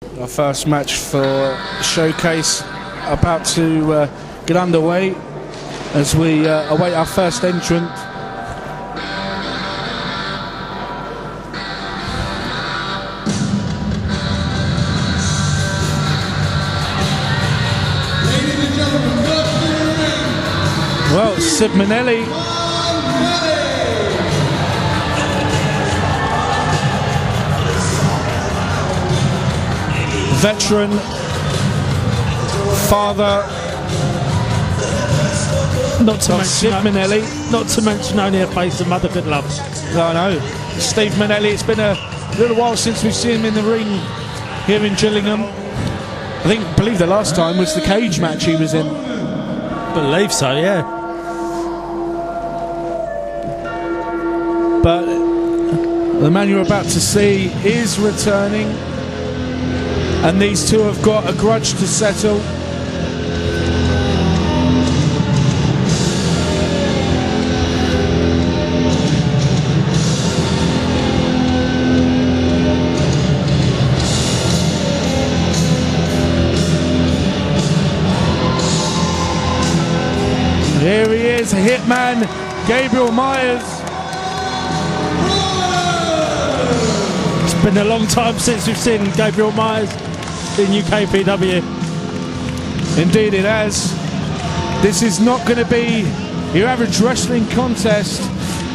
Our first match for the showcase about to get underway as we await our first entrant. Well, Sid Manelli. Veteran, father, not to mention Sid Manelli. Not to mention only a face of mother good love. I know. Steve Manelli, it's been a little while since we've seen him in the ring here in Gillingham. I believe the last time was the cage match he was in. Believe so, yeah. But the man you're about to see is returning, and these two have got a grudge to settle. Here he is, Hitman, Gabriel Myers. It's been a long time since we've seen Gabriel Myers in UKPW. Indeed it has. This is not going to be your average wrestling contest.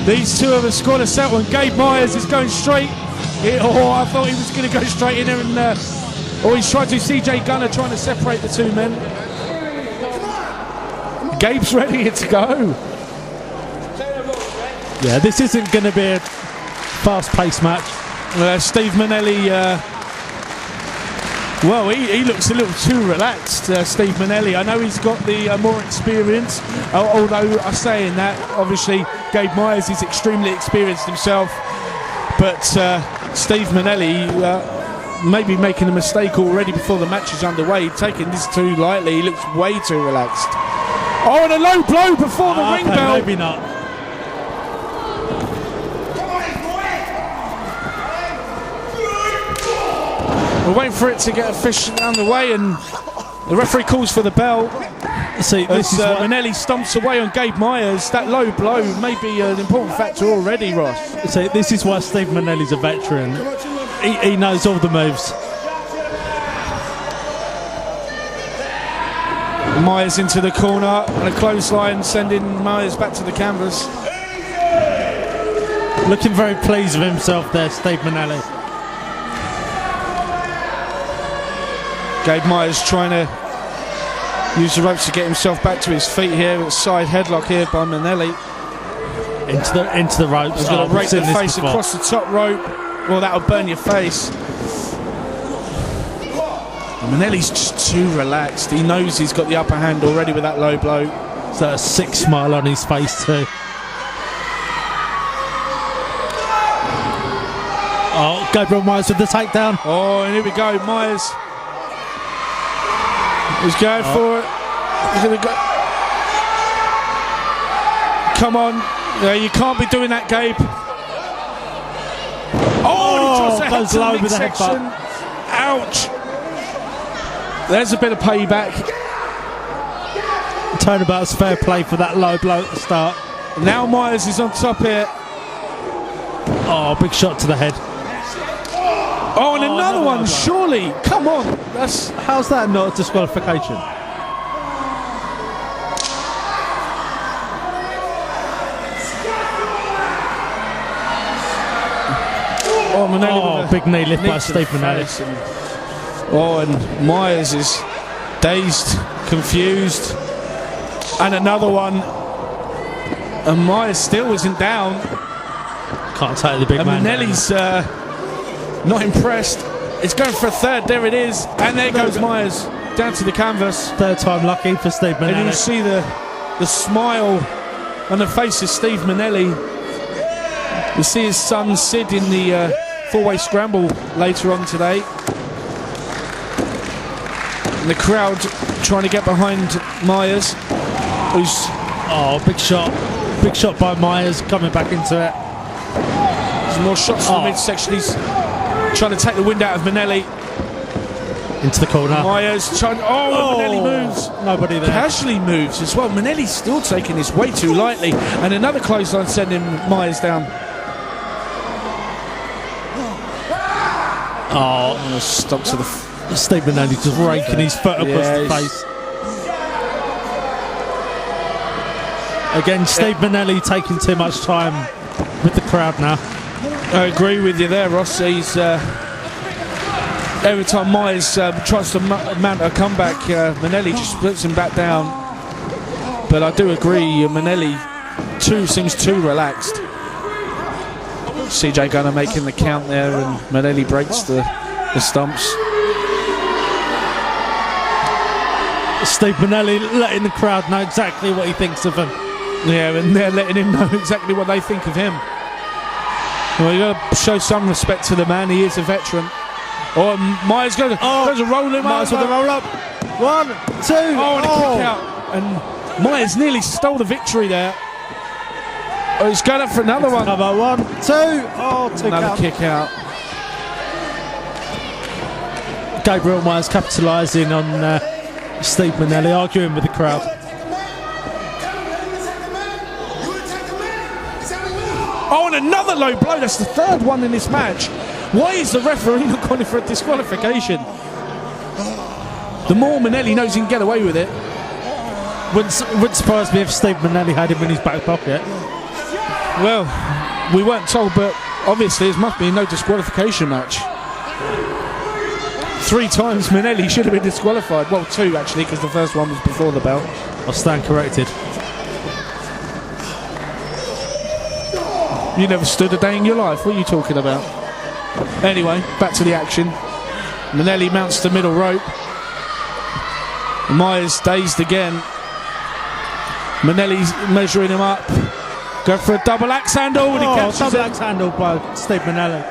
These two have scored a settle, and Gabe Myers is going straight. I thought he was going to go straight in there, and he's tried to. CJ Gunner trying to separate the two men. Gabe's ready to go. Yeah, this isn't going to be a fast-paced match. Steve Manelli, well, he looks a little too relaxed, Steve Manelli. I know he's got the more experience, although I say in that, obviously, Gabe Myers is extremely experienced himself. But Steve Manelli may be making a mistake already before the match is underway, taking this too lightly. He looks way too relaxed. Oh, and a low blow before the ring bell. Maybe not. We're waiting for it to get officially underway, and the referee calls for the bell. See, this is Minelli stomps away on Gabe Myers. That low blow may be an important factor already, Roth. See, this is why Steve Manelli's a veteran. He knows all the moves. Myers into the corner, and a clothesline sending Myers back to the canvas. Looking very pleased with himself there, Steve Manelli. Gabe Myers trying to use the ropes to get himself back to his feet here. With a side headlock here by Minelli. Into the ropes. He's going to rake the face across the top rope. Well, that'll burn your face. Minelli's just too relaxed. He knows he's got the upper hand already with that low blow. So a sick smile on his face too. Oh, Gabriel Myers with the takedown. Oh, and here we go, Myers. He's going for it. He's going to go. Come on. You can't be doing that, Gabe. Oh, and he drops the head to the midsection. Ouch. There's a bit of payback. Turnabout's fair play for that low blow at the start. Now Myers is on top here. Oh, big shot to the head. Oh, and another one, surely. Come on. How's that not a disqualification? Oh, Minelli big knee lift by Steve Manelli. And Myers is dazed, confused. And another one. And Myers still isn't down. Can't take the big man. And Minelli's not impressed. It's going for a third. There it is. And there goes Myers down to the canvas. Third time lucky for Steve Manelli. And you see the smile on the face of Steve Manelli. You see his son Sid in the four-way scramble later on today. And the crowd trying to get behind Myers, who's... Oh, big shot. Big shot by Myers, coming back into it. There's more shots from the midsection. He's trying to take the wind out of Minelli. Into the corner. Myers trying. Oh, Minelli moves. Nobody there. Casually moves as well. Minelli's still taking this way too lightly, and another clothesline sending Myers down. Oh, stuck to the. Steve Manelli just raking his foot across the face. Again, Steve Manelli taking too much time with the crowd now. I agree with you there, Ross. He's every time Myers tries to mount a comeback, Minelli just puts him back down. But I do agree, Minelli seems too relaxed. CJ Gunner making the count there, and Minelli breaks the stumps. Steve Manelli letting the crowd know exactly what he thinks of him. Yeah, and they're letting him know exactly what they think of him. Well, you got to show some respect to the man. He is a veteran. Oh, Myers goes to roll him Myers with the roll up. 1, 2. Oh, and a kick out. And Myers nearly stole the victory there. Oh, he's going up for another one. Another 1, 2. Oh, another kick out. Gabriel Myers capitalising on Steve Manelli, arguing with the crowd. Oh, and another low blow. That's the third one in this match. Why is the referee not calling for a disqualification? The more Minelli knows he can get away with it. Wouldn't surprise me if Steve Manelli had him in his back pocket. Well, we weren't told, but obviously it must be a no disqualification match. 3 times Minelli should have been disqualified. Well, 2 actually, because the first one was before the belt. I'll stand corrected. You never stood a day in your life. What are you talking about? Anyway, back to the action. Minelli mounts the middle rope. Myers dazed again. Minelli's measuring him up. Go for a double axe handle, and he catches double it. axe handle by Steve Manelli.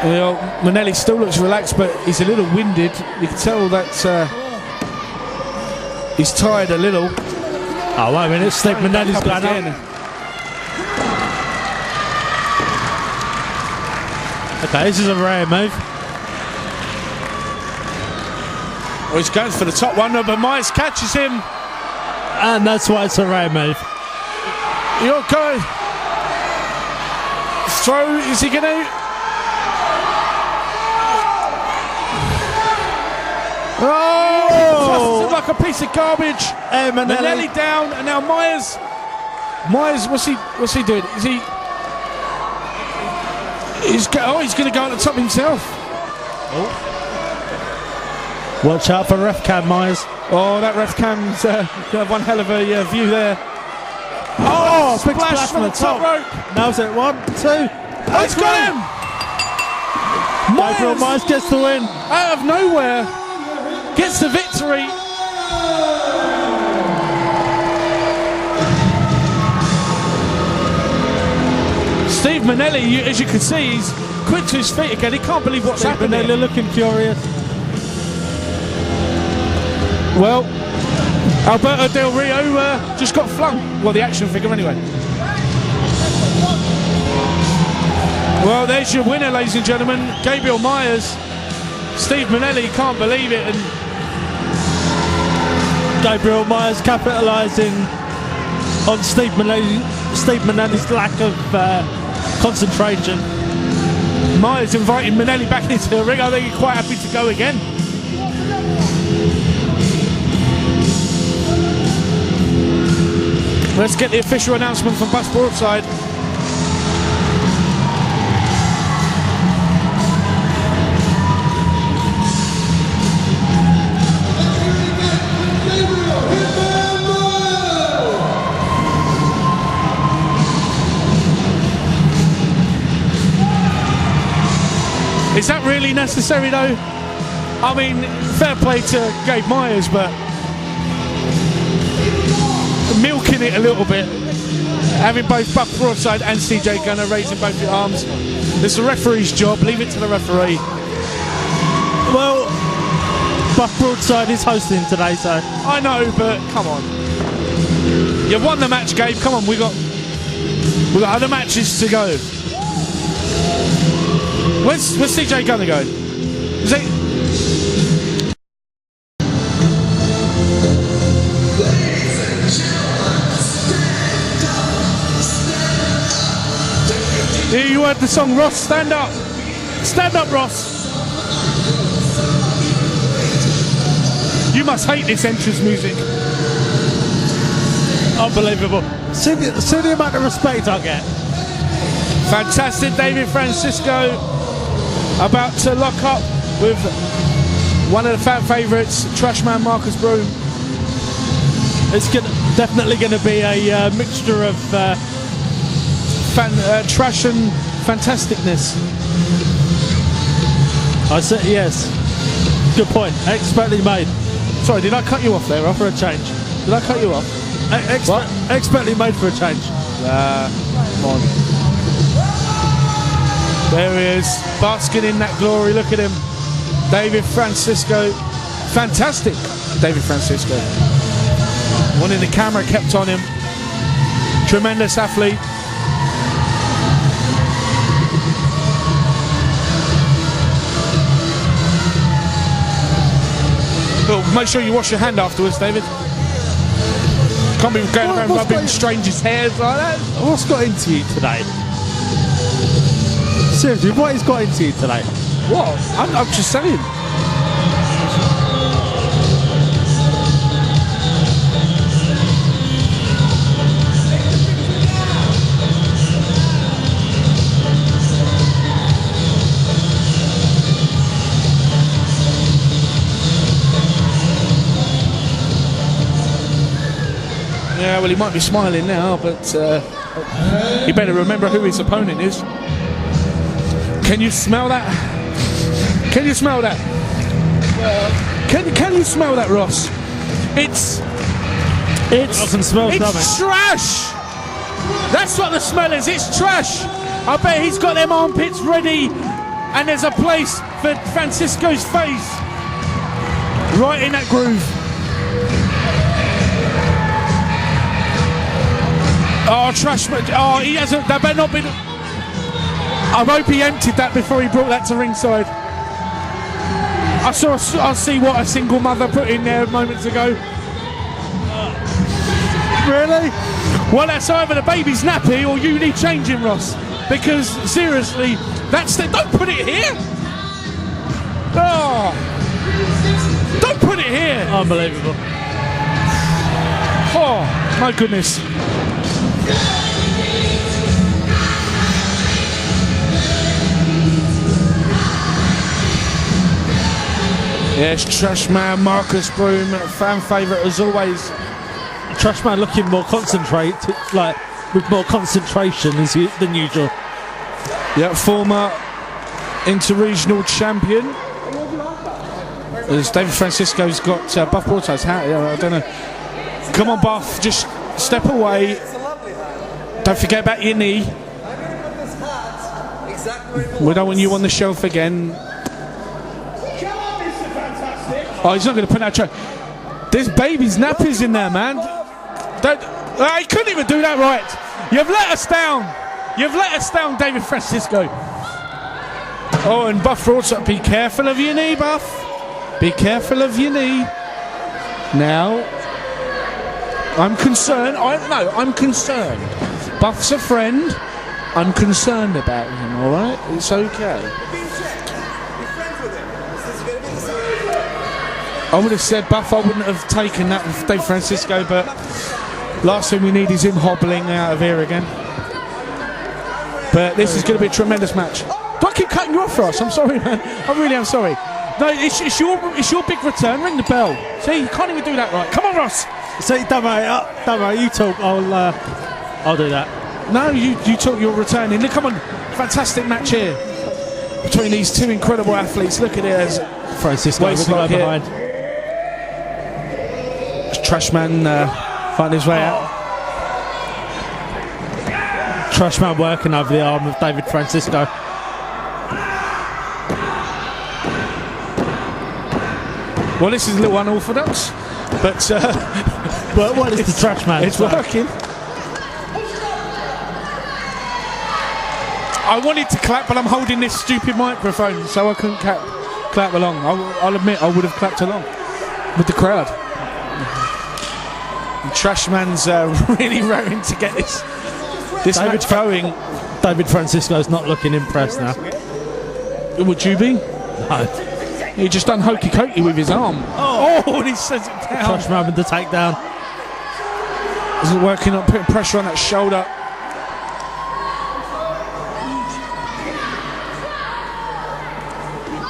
Well, Minelli still looks relaxed, but he's a little winded. You can tell that he's tired a little. Oh, wait a minute, Steve Manelli's going up. Okay, this is a rare move. Oh, he's going for the top one, but Myers catches him. And that's why it's a rare move. You're going. Throw, is he going to? Oh! Like a piece of garbage. Hey, Minelli down, and now Myers. Myers, what's he doing? Is he? He's going to go on the top himself. Oh. Watch out for ref cam, Myers. Oh, that ref cam's going to have one hell of a view there. Oh, big splash from the top rope. Nails it. 1, 2. Oh, he's got him. Gabriel Myers gets the win. Out of nowhere, gets the victory. Steve Manelli, as you can see, he's quick to his feet again. He can't believe what's happening. Manelli looking furious. Well, Alberto Del Rio just got flung. Well, the action figure anyway. Well, there's your winner, ladies and gentlemen. Gabriel Myers. Steve Manelli can't believe it. And Gabriel Myers capitalising on Steve Manelli's lack of concentration. Myers inviting Minelli back into the ring. I think he's quite happy to go again. Let's get the official announcement from Bus Broadside. Is that really necessary though? I mean, fair play to Gabe Myers, but milking it a little bit. Having both Buck Broadside and CJ Gunner raising both your arms. It's the referee's job, leave it to the referee. Well, Buck Broadside is hosting today, so. I know, but come on. You won the match, Gabe. Come on, we got other matches to go. Where's CJ Gunner going? Is it? Here you heard the song, Ross. Stand up. Stand up, Ross. You must hate this entrance music. Unbelievable. See the amount of respect I get. Fantastic. David Francisco about to lock up with one of the fan favourites, Trashman Marcus Broome. It's definitely going to be a mixture of trash and fantasticness. I said yes. Good point. Expertly made. Sorry, did I cut you off there, Roth? For a change. Did I cut you off? Expertly made for a change. Come on. There he is, basking in that glory. Look at him. David Francisco. Fantastic, David Francisco. One in the camera kept on him. Tremendous athlete. But make sure you wash your hand afterwards, David. Can't be going around rubbing strangers' hairs like that. What's got into you today? Seriously, what has got into you today? What? I'm just saying. Yeah, well, he might be smiling now, but he better remember who his opponent is. Can you smell that? Can you smell that? Can you smell that, Ross? I can smell something. It's trash. That's what the smell is. It's trash. I bet he's got them armpits ready, and there's a place for Francisco's face right in that groove. Oh, Trashman. Oh, he hasn't. That better not be. I hope he emptied that before he brought that to ringside. I see what a single mother put in there moments ago. Really? Well, that's either the baby's nappy or you need changing, Ross. Because seriously, don't put it here. Oh, don't put it here. Unbelievable. Oh, my goodness. Yes, Trashman Marcus Broome, fan favourite as always. Trashman looking more concentrated, like with more concentration than usual. Yeah, former Inter-Regional Champion. As David Francisco's got Buff Broadside's hat. Yeah, I don't know. Come on, Buff, just step away. Don't forget about your knee. We don't want you on the shelf again. Oh, he's not going to put that track. There's baby's nappies in there, man. He couldn't even do that right. You've let us down. You've let us down, David Francisco. Oh, and Buff Broadside, be careful of your knee, Buff. Be careful of your knee. Now, I'm concerned. I'm concerned. Buff's a friend. I'm concerned about him, all right? It's okay. I would have said Buff, I wouldn't have taken that with Dave Francisco, but last thing we need is him hobbling out of here again. But this is going to be a tremendous match. Do I keep cutting you off, Ross? I'm sorry, man. I really am sorry. No, it's your big return. Ring the bell. See, you can't even do that right. Come on, Ross. See, don't worry, you talk. I'll do that. No, you talk your return in. Come on, fantastic match here between these two incredible athletes. Look at it as Francisco behind. Trashman finding his way out. Trashman working over the arm of David Francisco. Well, this is a little unorthodox, but what is the Trashman? It's working. I wanted to clap, but I'm holding this stupid microphone, so I couldn't clap along. I'll admit I would have clapped along with the crowd. And Trashman's really raring to get this match going. David Francisco's not looking impressed now. Would you be? No. He just done hokey cokey with his arm. Oh, and he sends it down. Trashman with the takedown. Is it working on putting pressure on that shoulder?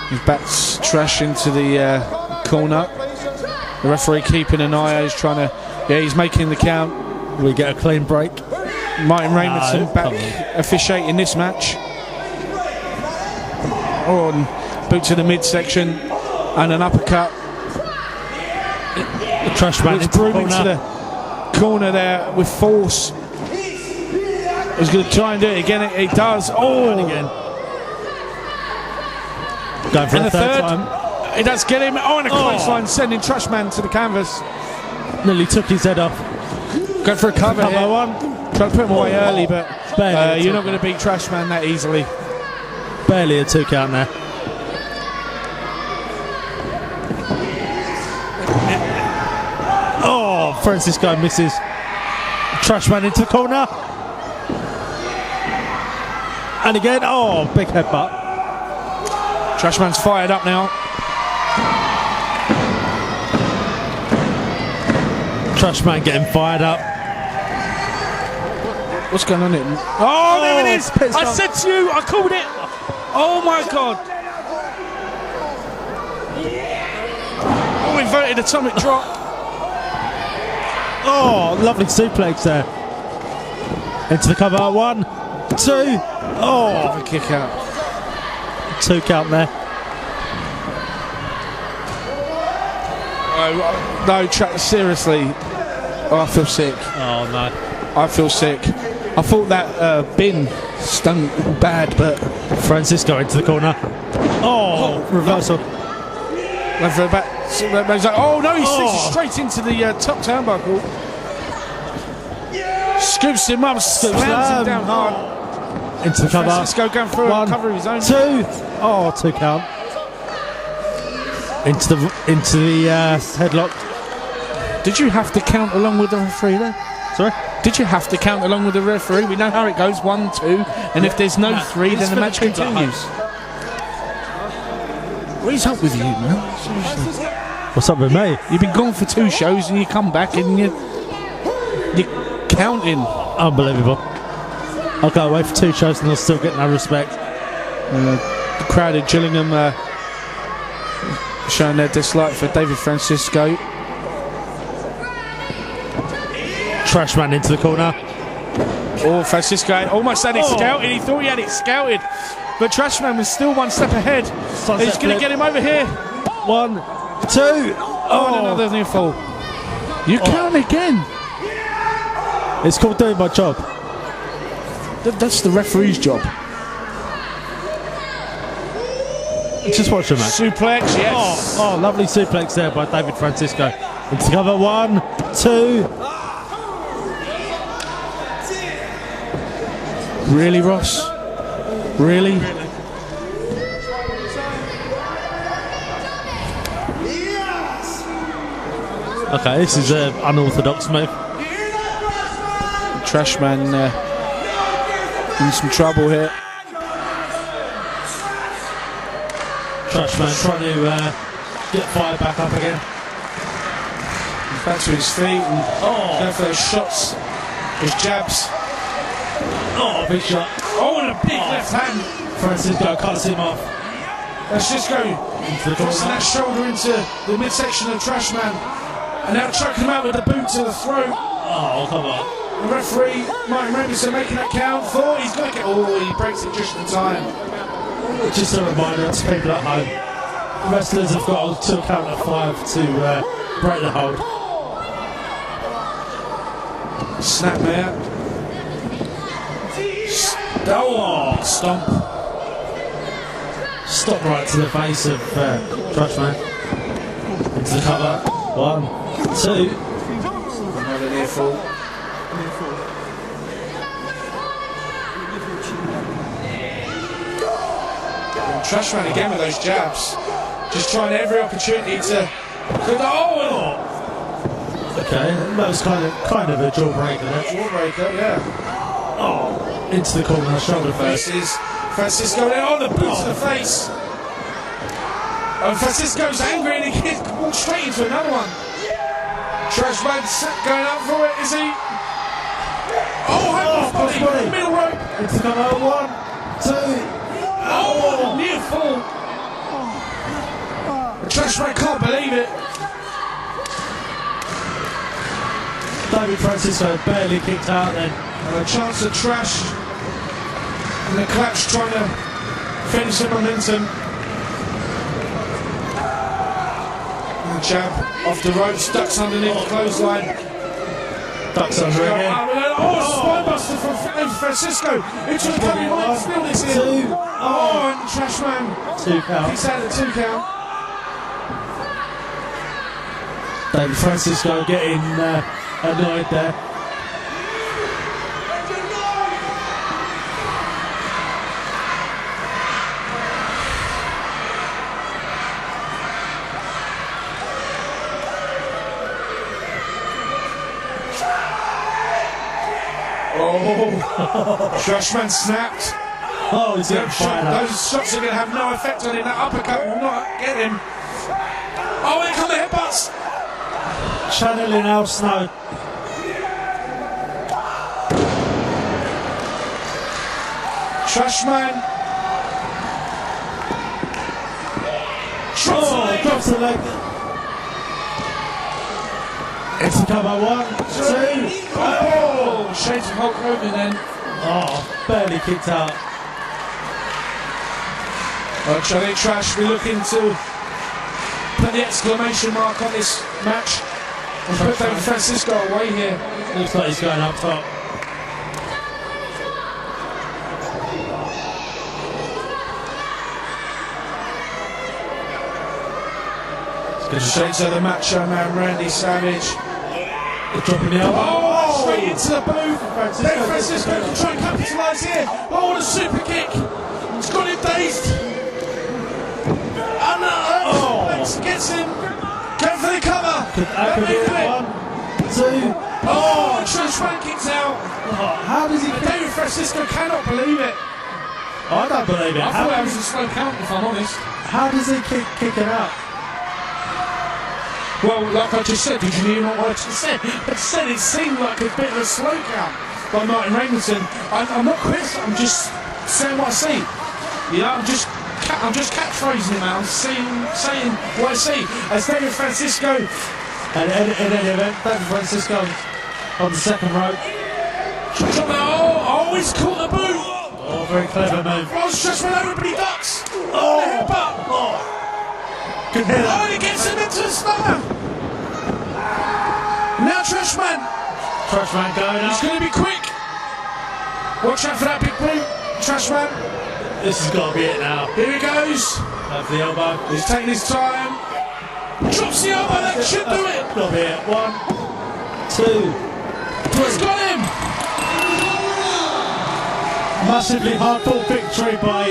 He bats Trash into the corner. The referee keeping an eye. He's trying to. Yeah, he's making the count. We get a clean break. Martn Raymondson back officiating this match. On boot to the midsection and an uppercut. The Trashman Broome into the corner there with force. He's going to try and do it again. It does. Oh, and again. Going for and the third time. It does get him. Oh, and a clothesline sending Trashman to the canvas. Nearly took his head off. Going for a cover here. One. Try to put him away early, but you're not going to beat Trashman that easily. Barely a 2 count there. Oh, Francisco misses. Trashman into the corner. And again, oh, big headbutt. Trashman's fired up now. Trashman getting fired up. What's going on here? Oh, there it is! I said to you, I called it! Oh my God! Oh, inverted atomic drop. Oh, lovely suplex there. Into the cover. 1, 2. Oh, a kick out. 2 count there. Oh, no, seriously. Oh, I feel sick. Oh, no. I feel sick. I thought that bin stung bad, but... Francisco into the corner. Oh, reversal. Went for the back. Oh, no, he sticks it straight into the top turnbuckle. Scoops him up, slams him down hard. Into the cover. Francisco going through 1, a cover of his own. 2. Oh, 2 count. Into the headlock. Did you have to count along with the referee there? Sorry? Did you have to count along with the referee? We know how it goes, 1, 2, and if there's no 3, then the match continues. What is up with you, man? Seriously. What's up with me? You've been gone for 2 shows and you come back and you're counting. Unbelievable. I'll go away for 2 shows and I'll still get no respect. The crowd at Gillingham showing their dislike for David Francisco. Trashman into the corner. Oh, Francisco almost had it scouted. He thought he had it scouted, but Trashman was still 1 step ahead. He's going to get him over here. 1, 2. Oh, and another near fall. You count again. It's called doing my job. That's the referee's job. Just watch the match. Suplex, yes. Oh, lovely suplex there by David Francisco. Into the cover. 1, 2. Really, Ross? Really? Okay, this is an unorthodox move. Trashman in some trouble here. Trashman trying to get fired back up again. He's back to his feet and going for those shots, those jabs. Oh, big shot. Oh, and a big left hand. Francisco cuts him off. Francisco crossing that shoulder into the midsection of Trashman. And now chucking him out with the boot to the throat. Oh, come on. The referee, Martn Raymondson, making that count. He's going to get... Oh, he breaks it just in time. Just a reminder to people at home. Wrestlers have got to count of 5 to break the hold. Snap there. Stomp. Stop right to the face of Trashman. Into the cover. 1, 2. Another near fall. Trashman again with those jabs. Just trying every opportunity to... Oh! Okay, that was kind of a jawbreaker there. Jawbreaker, yeah. Oh, into the corner, shoulder first. Francisco there on the boot to the face. And Francisco's angry and he walks straight into another one. Trashman going up for it, is he? Oh, body. Middle rope. Into cover, 1, 2. Oh, near fall. Trashman can't believe it. David Francisco barely kicked out then. And a chance of Trash. And the clutch trying to finish the momentum. And jab off the ropes, ducks underneath the clothesline. Ducks under again. Spine buster from Francisco. Into the coming line, still this here. 2. And Trashman. 2 count. He's had a 2 count. David Francisco getting annoyed there. Trashman snapped. Oh, he's getting fired up. Those shots are going to have no effect on him. That uppercut will not get him. Oh, here come the headbutts. Channeling Al Snow. Trashman. Drops the leg. Into cover, 1, 2. Oh, shades of Hulk Hogan then. Oh, barely kicked out. Well, I think Trash will be looking to put the exclamation mark on this match and put David Francisco away here. Looks like he's going up top. Shades of the macho man, Randy Savage. Dropping the elbow. Oh, straight into the booth. David Francisco can try and capitalise here. Oh, what a super kick. It's got him dazed. Gets him. Going for the cover. That could be it. 1, 2. Oh, Trashman kicks out. How does he... David Francisco cannot believe it. I don't believe it. I thought that was a slow count, if I'm honest. How does he kick it out? Well, like I just said, did you hear what I just said? I said it seemed like a bit of a slow count by Martn Raymondson. I'm not Chris, I'm just saying what I see. Yeah, I'm just catchphrasing him out. I'm saying what I see. As David Francisco. And in any event, David Francisco on the second rope. Oh, he's caught the boot. Oh, very clever move. Oh, Trashman over, but he ducks. Good hit. Oh, and he gets him into the stunner. Now Trashman going up. He's going to be quick. Watch out for that big boot, Trashman. This has got to be it now. Here he goes. Over the elbow. He's taking his time. Drops the elbow, that should do it. Got to be it. 1, 2, 3. He's got him. Massively hard-fought victory by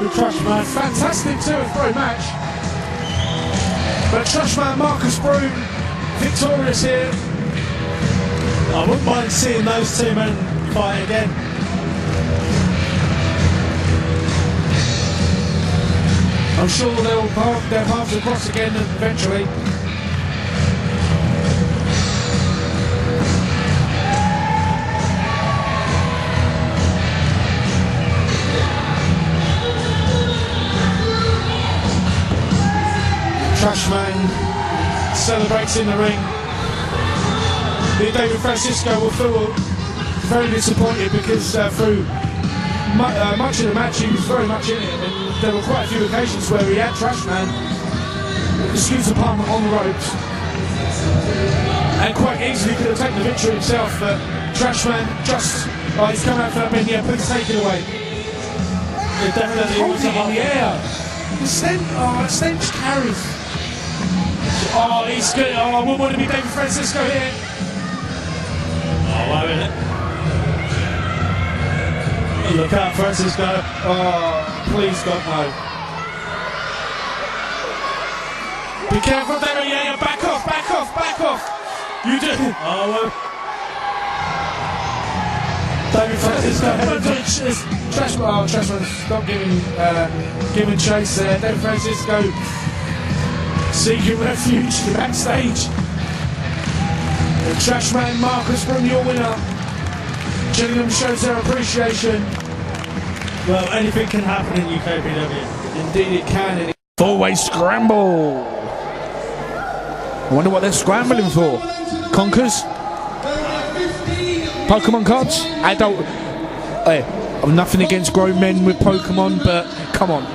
the Trashman. Fantastic 2-3 match. But Trashman, Marcus Broome, victorious here. I wouldn't mind seeing those two men fight again. I'm sure their paths will cross again eventually. Trashman celebrates in the ring. David Francisco will feel very disappointed because through much of the match he was very much in it, and there were quite a few occasions where he had Trashman excuse the pun on the ropes and quite easily could have taken the victory himself, but Trashman just he's come out for that pin, yeah, please take it away. It definitely was in the air. The stench carries. Oh, he's good. Oh, I wouldn't want to be David Francisco here. Oh, wait a minute. Look out, Francisco. Oh, please God, no. careful there, yeah, back off, back off, back off. You do. Oh, David Francisco. Trashman, stop giving chase there. David Francisco seeking refuge backstage. The Trashman, Marcus Broome, your winner. Gillingham shows their appreciation. Well, anything can happen in UKPW. Indeed it can. Four-way scramble. I wonder what they're scrambling for. Conkers? Pokemon cards? Adult. Hey, I'm nothing against grown men with Pokemon, but come on.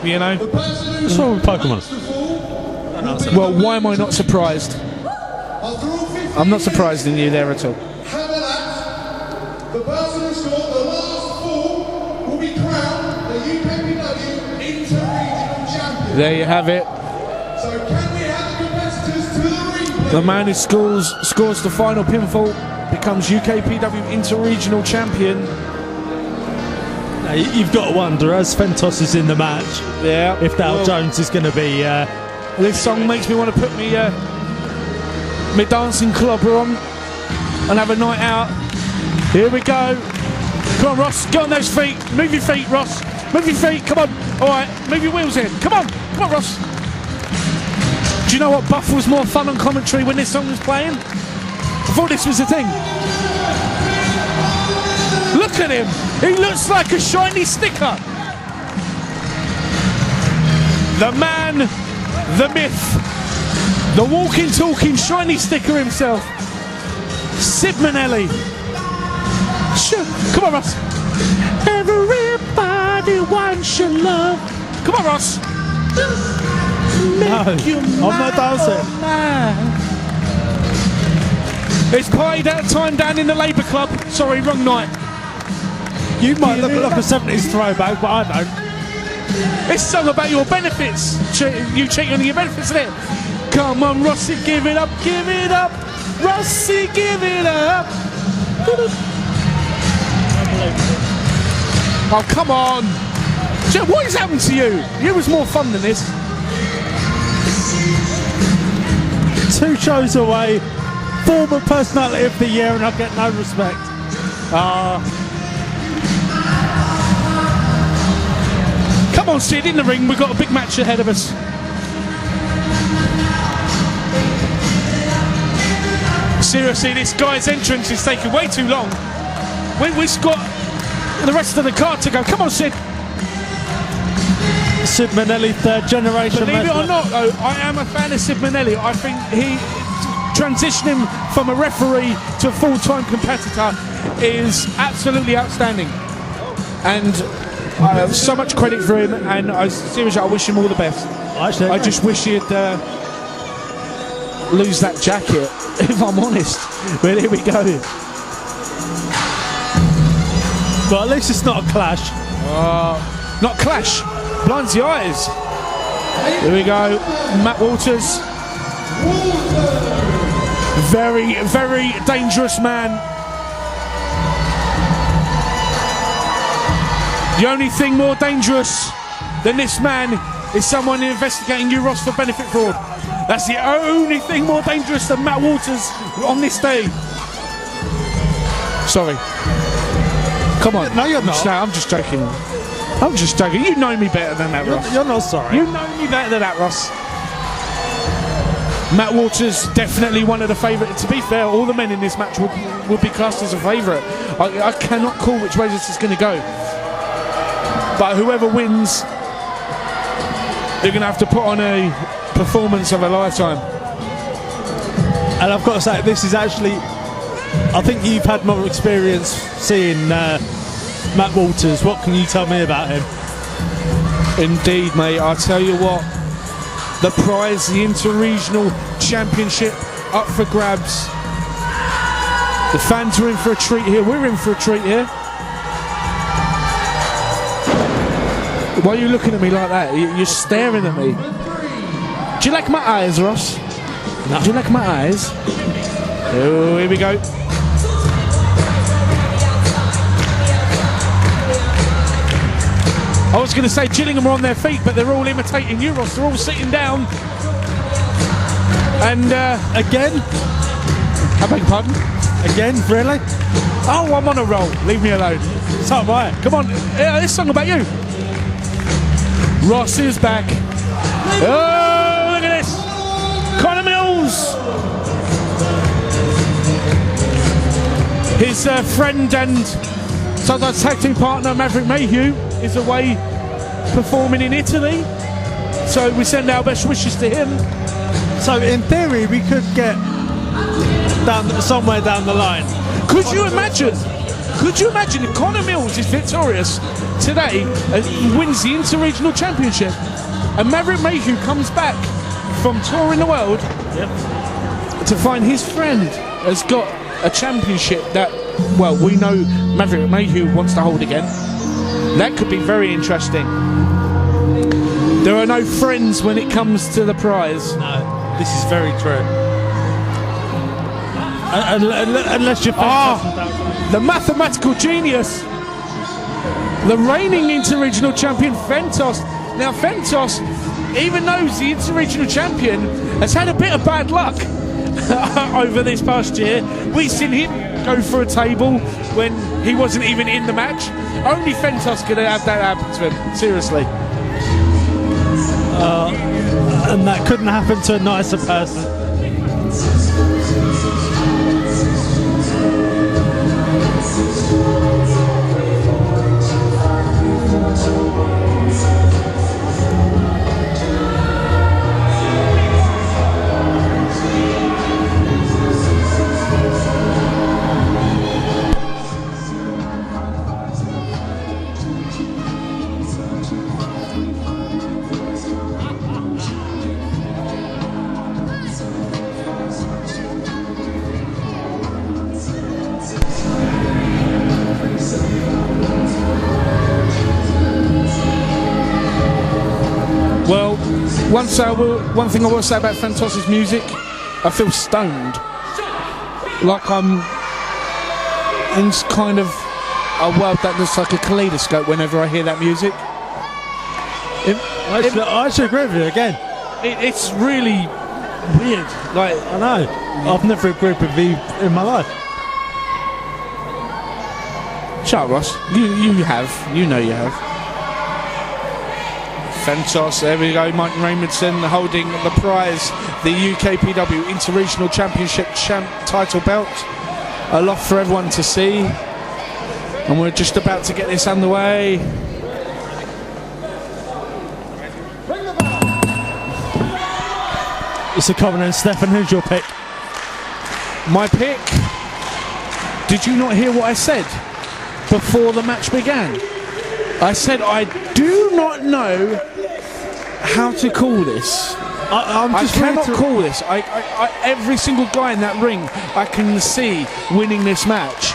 You know? What's wrong with Pokemon? Well, why am I not surprised? I'm not surprised in you there at all. The person who scored the last four will be crowned the UKPW Inter-Regional Champion. There you have it. So can we have the competitors to the ring, please? The man who scores the final pinfall becomes UKPW Inter-Regional Champion. Now, you've got to wonder, as Fentos is in the match, Yeah. if Dale Jones is going to be... This song makes me want to put me my dancing clobber on and have a night out. Here we go. Come on, Ross. Get on those feet. Move your feet, Ross. Move your feet. Come on. All right. Move your wheels in. Come on. Come on, Ross. Do you know what? Buff was more fun on commentary when this song was playing. I thought this was a thing. Look at him. He looks like a shiny sticker. The man, the myth, the walking, talking, shiny sticker himself. Sid Manelli. Sure. Come on, Ross. Everybody wants your love. Come on, Ross. No, I'm not dancing. It's party time down in the Labour Club. Sorry, wrong night. You might look like a 70s throwback, but I don't. It's a song about your benefits. You cheating on your benefits, isn't it? Come on, Rossi, give it up, give it up. Rossi, give it up. Oh, come on. What has happened to you? You was more fun than this. 2 shows away, former personality of the year, and I get no respect. Come on, Sid, in the ring. We've got a big match ahead of us. Seriously, this guy's entrance is taking way too long. We've got the rest of the card to go. Come on, Sid. Sid Manelli, third generation. Believe it or not, though, I am a fan of Sid Manelli. I think he transitioning from a referee to a full-time competitor is absolutely outstanding. And I have so much credit for him, and seriously, I wish him all the best. I just wish he'd lose that jacket, if I'm honest. But here we go. But at least it's not a clash. Not clash. Blinds the eyes. Here we go. Matt Walters. Very, very dangerous man. The only thing more dangerous than this man is someone investigating you, Ross, for benefit fraud. That's the only thing more dangerous than Matt Walters on this day. Sorry. Come on. No, you're not. No, I'm just joking. I'm just joking. You know me better than that, Ross. You're not sorry. You know me better than that, Ross. Matt Walters, definitely one of the favourites. To be fair, all the men in this match would be classed as a favourite. I cannot call which way this is going to go. But whoever wins, they're going to have to put on a performance of a lifetime. And I've got to say, this is actually... I think you've had more experience seeing Matt Walters. What can you tell me about him? Indeed, mate. I'll tell you what. The prize, the Inter-Regional Championship, up for grabs. The fans are in for a treat here. We're in for a treat here. Why are you looking at me like that? You're staring at me. Do you like my eyes, Ross? No. Do you like my eyes? Oh, here we go. I was going to say Gillingham are on their feet, but they're all imitating you, Ross. They're all sitting down. And Again? I beg your pardon? Again? Really? Oh, I'm on a roll. Leave me alone. So am I. Come on, this song about you. Ross is back. Oh, look at this. Connor Mills. His friend and sometimes tag team partner Maverick Mayhew is away performing in Italy. So we send our best wishes to him. So in theory, we could get somewhere down the line. Could you imagine? Could you imagine if Connor Mills is victorious today and wins the Inter-Regional Championship, and Maverick Mayhew comes back from touring the world to find his friend has got a championship that, well, we know Maverick Mayhew wants to hold again. That could be very interesting. There are no friends when it comes to the prize. No, this is very true. Unless you're the mathematical genius, the reigning Inter-Regional champion Fentos. Now Fentos, even though he's the Inter-Regional champion, has had a bit of bad luck over this past year. We've seen him go for a table when he wasn't even in the match. Only Fentos could have that happen to him, seriously. And that couldn't happen to a nicer person. Well, one thing I will say about Fentos' music, I feel stoned. Like I'm in kind of a world that looks like a kaleidoscope whenever I hear that music. I should agree with you again. It's really weird. Like, I know. I've never agreed with you in my life. Shut up, Ross. You have. You know you have. Fentos, there we go. Martn Raymondson holding the prize, the UKPW Inter-Regional Championship title belt. Aloft for everyone to see. And we're just about to get this underway. It's a common and Stefan, who's your pick? My pick? Did you not hear what I said before the match began? I said I do not know how to call this. I cannot call this. Every single guy in that ring I can see winning this match.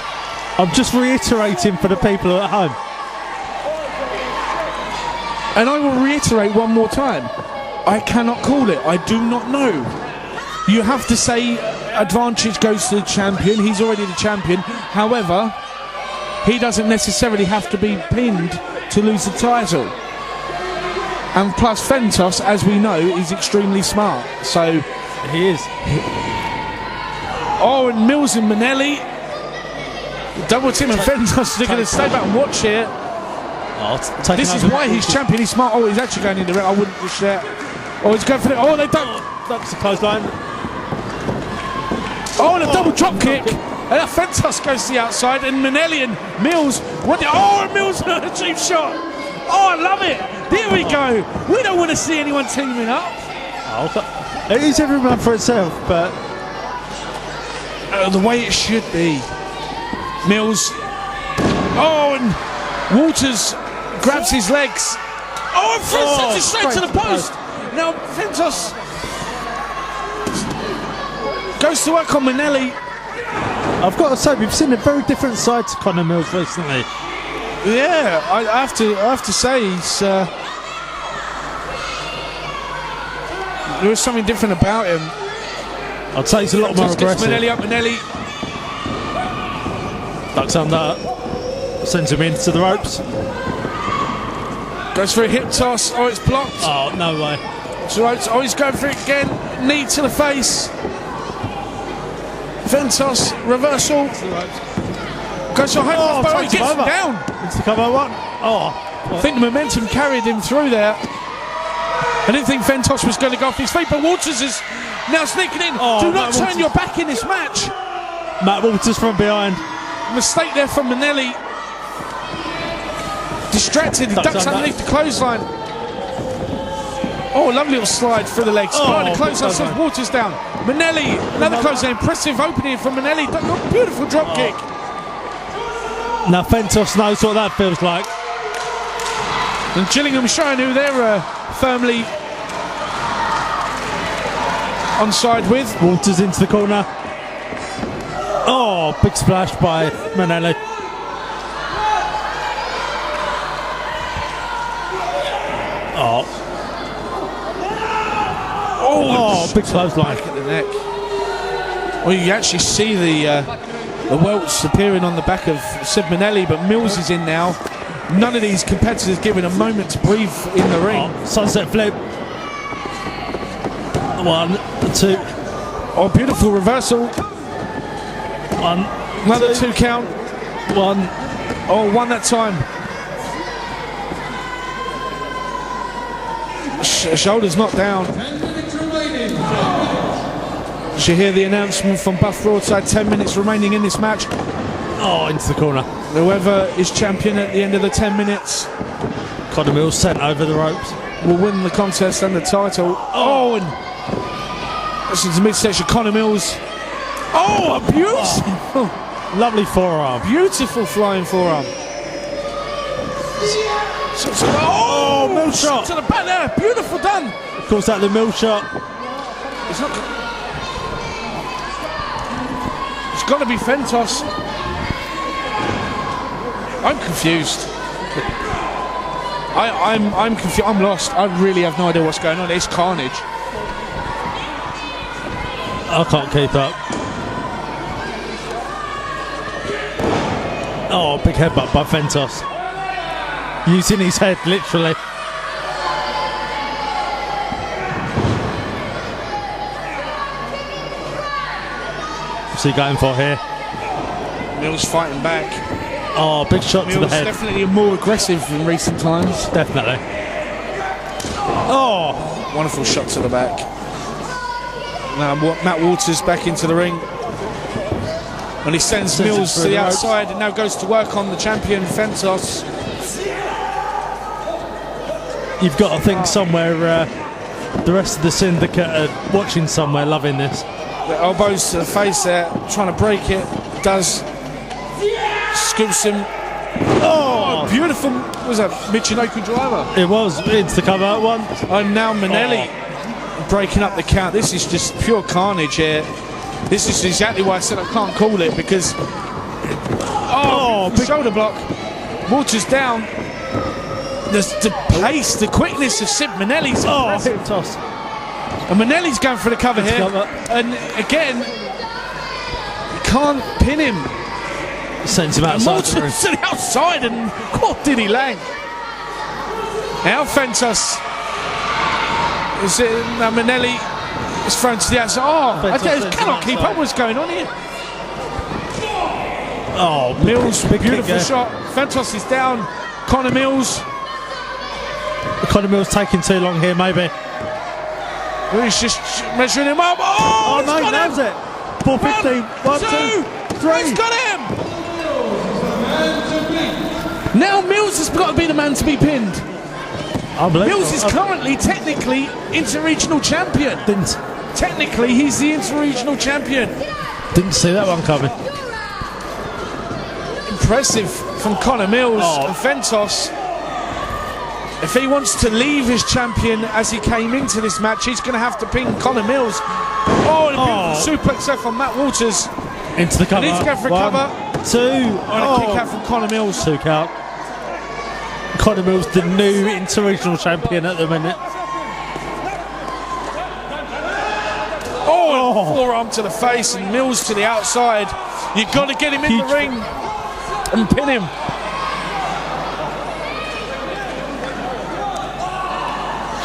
I'm just reiterating for the people at home. And I will reiterate one more time. I cannot call it. I do not know. You have to say advantage goes to the champion. He's already the champion. However, he doesn't necessarily have to be pinned to lose the title. And plus Fentos, as we know, is extremely smart. So he is. Oh, and Mills and Minelli. Double team and Fentos are going to stay back and watch here. This is why he's champion. He's smart. Oh, he's actually going in the ring. I wouldn't push that. Oh, he's going for it. Oh, they don't. That's a close line. Oh, and a double drop kick. And Fentos goes to the outside, and Minelli and Mills. And Mills a cheap shot. Oh, I love it. Here we go. We don't want to see anyone teaming up. It is everyone for itself, but the way it should be. Mills. Oh, and Walters grabs his legs. Oh, and sends it straight to the post. Now Fentos goes to work on Minelli. I've got to say, we've seen a very different side to Connor Mills recently. Yeah, I have to say he's there was something different about him. I'd say he's a lot more aggressive. Minelli up, Minelli ducks under, sends him into the ropes. Goes for a hip toss. Oh, it's blocked. Oh, no way. Oh, he's going for it again. knee to the face. Fentos, reversal. Goes for home, but he gets him down. It's the cover one. Oh. I think the momentum carried him through there. I didn't think Fentos was going to go off his feet, but Waters is now sneaking in. Do not turn your back in this match. Matt Waters from behind. Mistake there from Minelli. Distracted, he ducks underneath the clothesline. Oh, a lovely little slide through the legs. The clothesline sends Waters down. Minelli, another clothesline. Impressive opening from Minelli. Beautiful drop kick. Now Fentos knows what that feels like. And Gillingham showing who they're firmly on side with. Waters into the corner. Oh, big splash by Minelli. Oh, big clothesline. Back at the neck. Well, you actually see the welts appearing on the back of Sid Manelli, but Mills is in now. None of these competitors given a moment to breathe in the ring. Sunset flip. 1, 2. Oh, beautiful reversal. 1. Another 2 count. 1. Oh, 1 that time. Shoulders not down. You hear the announcement from Buff Broadside, 10 minutes remaining in this match. Oh, into the corner. Whoever is champion at the end of the 10 minutes Connor Mills sent over the ropes. will win the contest and the title. Oh, and this is the midsection. Connor Mills. Oh, a beautiful, lovely forearm. Beautiful flying forearm. Mills shot to the back there. Beautiful done. Of course, that the Mills shot. It's not. It's got to be Fentos. I'm confused. I'm confused. I'm lost. I really have no idea what's going on. It's carnage. I can't keep up. Oh, big headbutt by Fentos. Using his head, literally. What's he going for here? Mills fighting back. Oh, big shot to the head. Definitely more aggressive in recent times. Definitely. Oh, wonderful shot to the back. Now Matt Waters back into the ring. And he sends Mills to the outside and now goes to work on the champion, Fentos. You've got to think somewhere the rest of the syndicate are watching somewhere, loving this. The elbows to the face there, trying to break it. Does. Scoops him. Oh, beautiful. Was that Michinoku driver? It was. It's the cover out one. And now Minelli breaking up the count. This is just pure carnage here. This is exactly why I said I can't call it, because big shoulder block. Waters down. The pace, the quickness of Sid Manelli's impressive. Toss. And Manelli's going for the cover here. And again, you can't pin him. Sends him outside. To the outside, and what did he lang? Now Fentos is now Minelli is thrown to the outside. I cannot keep up what's going on here. Oh, Mills, beautiful shot. Fentos is down. Connor Mills. Connor Mills taking too long here, maybe. He's just measuring him up. Oh no, he nails it. 4:15. 1, 2, 3. He's got him. Now Mills has got to be the man to be pinned. Mills is currently, technically, Inter-Regional Champion. Technically, he's the Inter-Regional Champion. Didn't see that one coming. Impressive from Connor Mills and Fentos. If he wants to leave his champion as he came into this match, he's going to have to pin Connor Mills. Oh, and a beautiful suplex there from Matt Waters. Into the cover. And he's going for a cover. 2. And a kick out from Connor Mills. 2 count. Connor Mills, the new Inter-Regional Champion at the minute. Oh, forearm to the face and Mills to the outside. You've got to get him in the ring and pin him.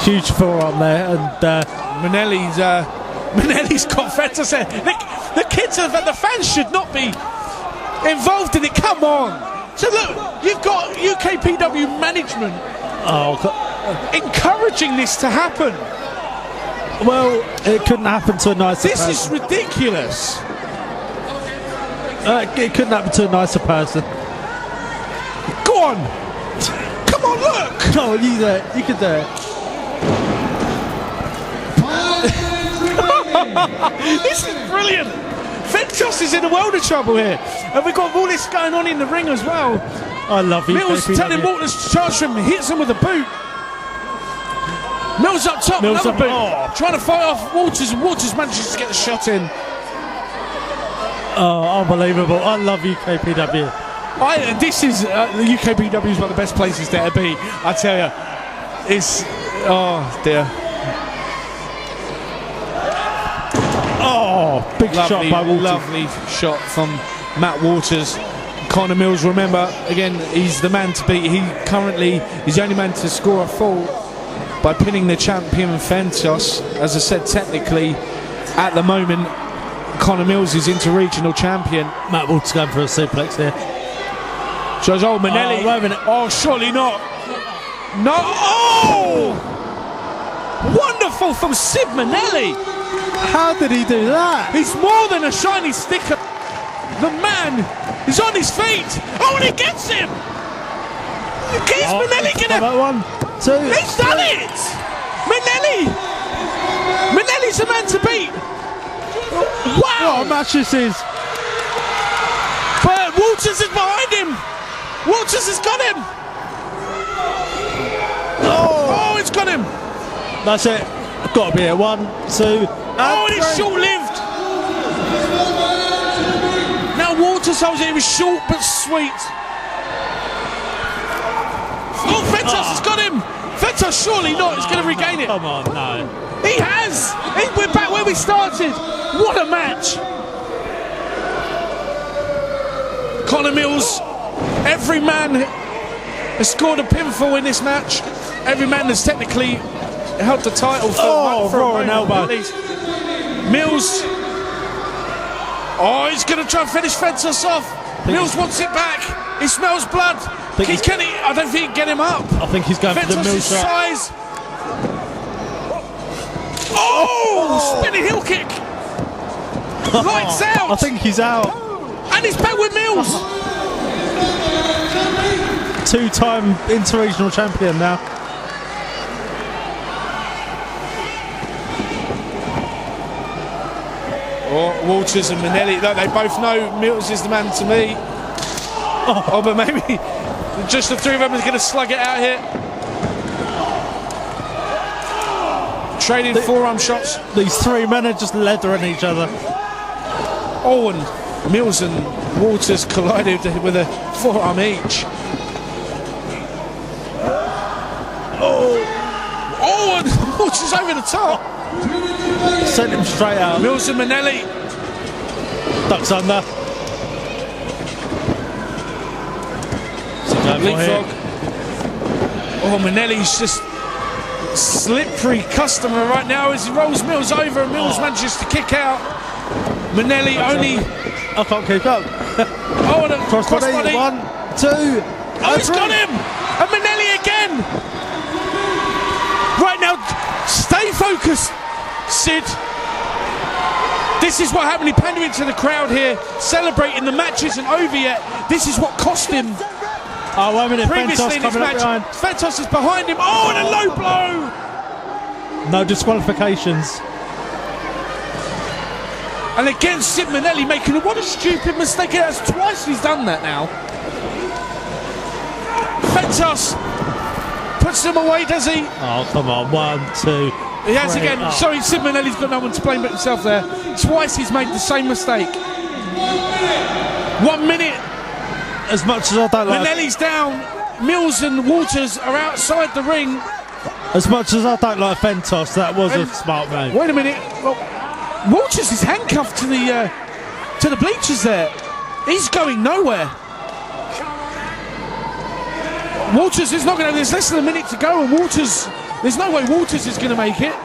Huge forearm there, and Minelli's Minelli's got Fentos there. The kids, the fans should not be involved in it. Come on. So look, you've got UKPW management encouraging this to happen. Well, it couldn't happen to a nicer person. This is ridiculous. It couldn't happen to a nicer person. Go on. Come on, look. Come on, you do it. You can do it. This is brilliant. Fentos is in a world of trouble here. And we've got all this going on in the ring as well. I love you. Mills telling Martn to charge him, hits him with a boot. Mills up top, another boot. Trying to fight off Walters, and Walters manages to get the shot in. Oh, unbelievable. I love UKPW. This is, the UKPW is one of the best places there to be, I tell you. It's, oh dear. Oh, big shot by Walters. Lovely shot from Matt Walters. Connor Mills, remember, again, he's the man to beat. He currently is the only man to score a fall by pinning the champion Fentos. As I said, technically, at the moment, Connor Mills is Inter-Regional champion. Matt Walters going for a suplex here. Judge, Minelli. Wait a minute. Oh, surely not. No. Oh! Wonderful from Sid Manelli. How did he do that? He's more than a shiny sticker. The man is on his feet. Oh, and he gets him. Is Minelli gonna? 1, 2. He's done it. Minelli's the man to beat. Wow. What a match this is. But Walters is behind him. Walters has got him. Oh, it's got him. That's it. Got to be a 1, 2. Oh, and it's short-lived. Now Walters holds it. It was short but sweet. Oh, Fentos has got him. Fentos, surely not. He's going to regain it. Come on, no. He has. We're back where we started. What a match. Connor Mills. Every man has scored a pinfall in this match. Every man has technically held the title for an elbow. Mills. Oh, he's going to try and finish Fentos off. Mills wants it back. He smells blood. I don't think he can get him up. I think he's going for the Mills shot. Size. Oh, spinning heel kick. Lights out. I think he's out. And he's back with Mills. 2-time Inter-Regional champion now. Oh, Walters and Minelli, they both know Mills is the man to me. Oh, but maybe just the three of them is going to slug it out here. Trading forearm shots. These three men are just leathering each other. Oh, and Mills and Walters collided with a forearm each. Oh, and Walters over the top. Sent him straight out. Mills and Minelli. Ducks under. Leapfrog. Oh, Minelli's just slippery customer right now as he rolls Mills over and Mills manages to kick out. Minelli only... I can't keep up. Oh, and a crossbody. 1, 2. Oh, he's got him! And Minelli again! Right now, stay focused, Sid. This is what happened. He pandered to the crowd here, celebrating the match isn't over yet. This is what cost him. Oh, wait a minute. Previously in this match, Fentos is behind him. Oh, and a low blow! No disqualifications. And again, Sid Manelli making what a stupid mistake. That's twice he's done that now. Fentos puts him away, does he? Oh, come on. 1, 2. He has 3. again. Oh. Sorry, Sid Manelli's got no one to blame but himself there. Twice he's made the same mistake. 1 minute. As much as I don't like... Minelli's down. Mills and Walters are outside the ring. As much as I don't like Fentos, that was a smart move. Wait a minute. Well, Walters is handcuffed to the bleachers there. He's going nowhere. Walters is not going to... There's less than a minute to go and Walters... There's no way Walters is going to make it.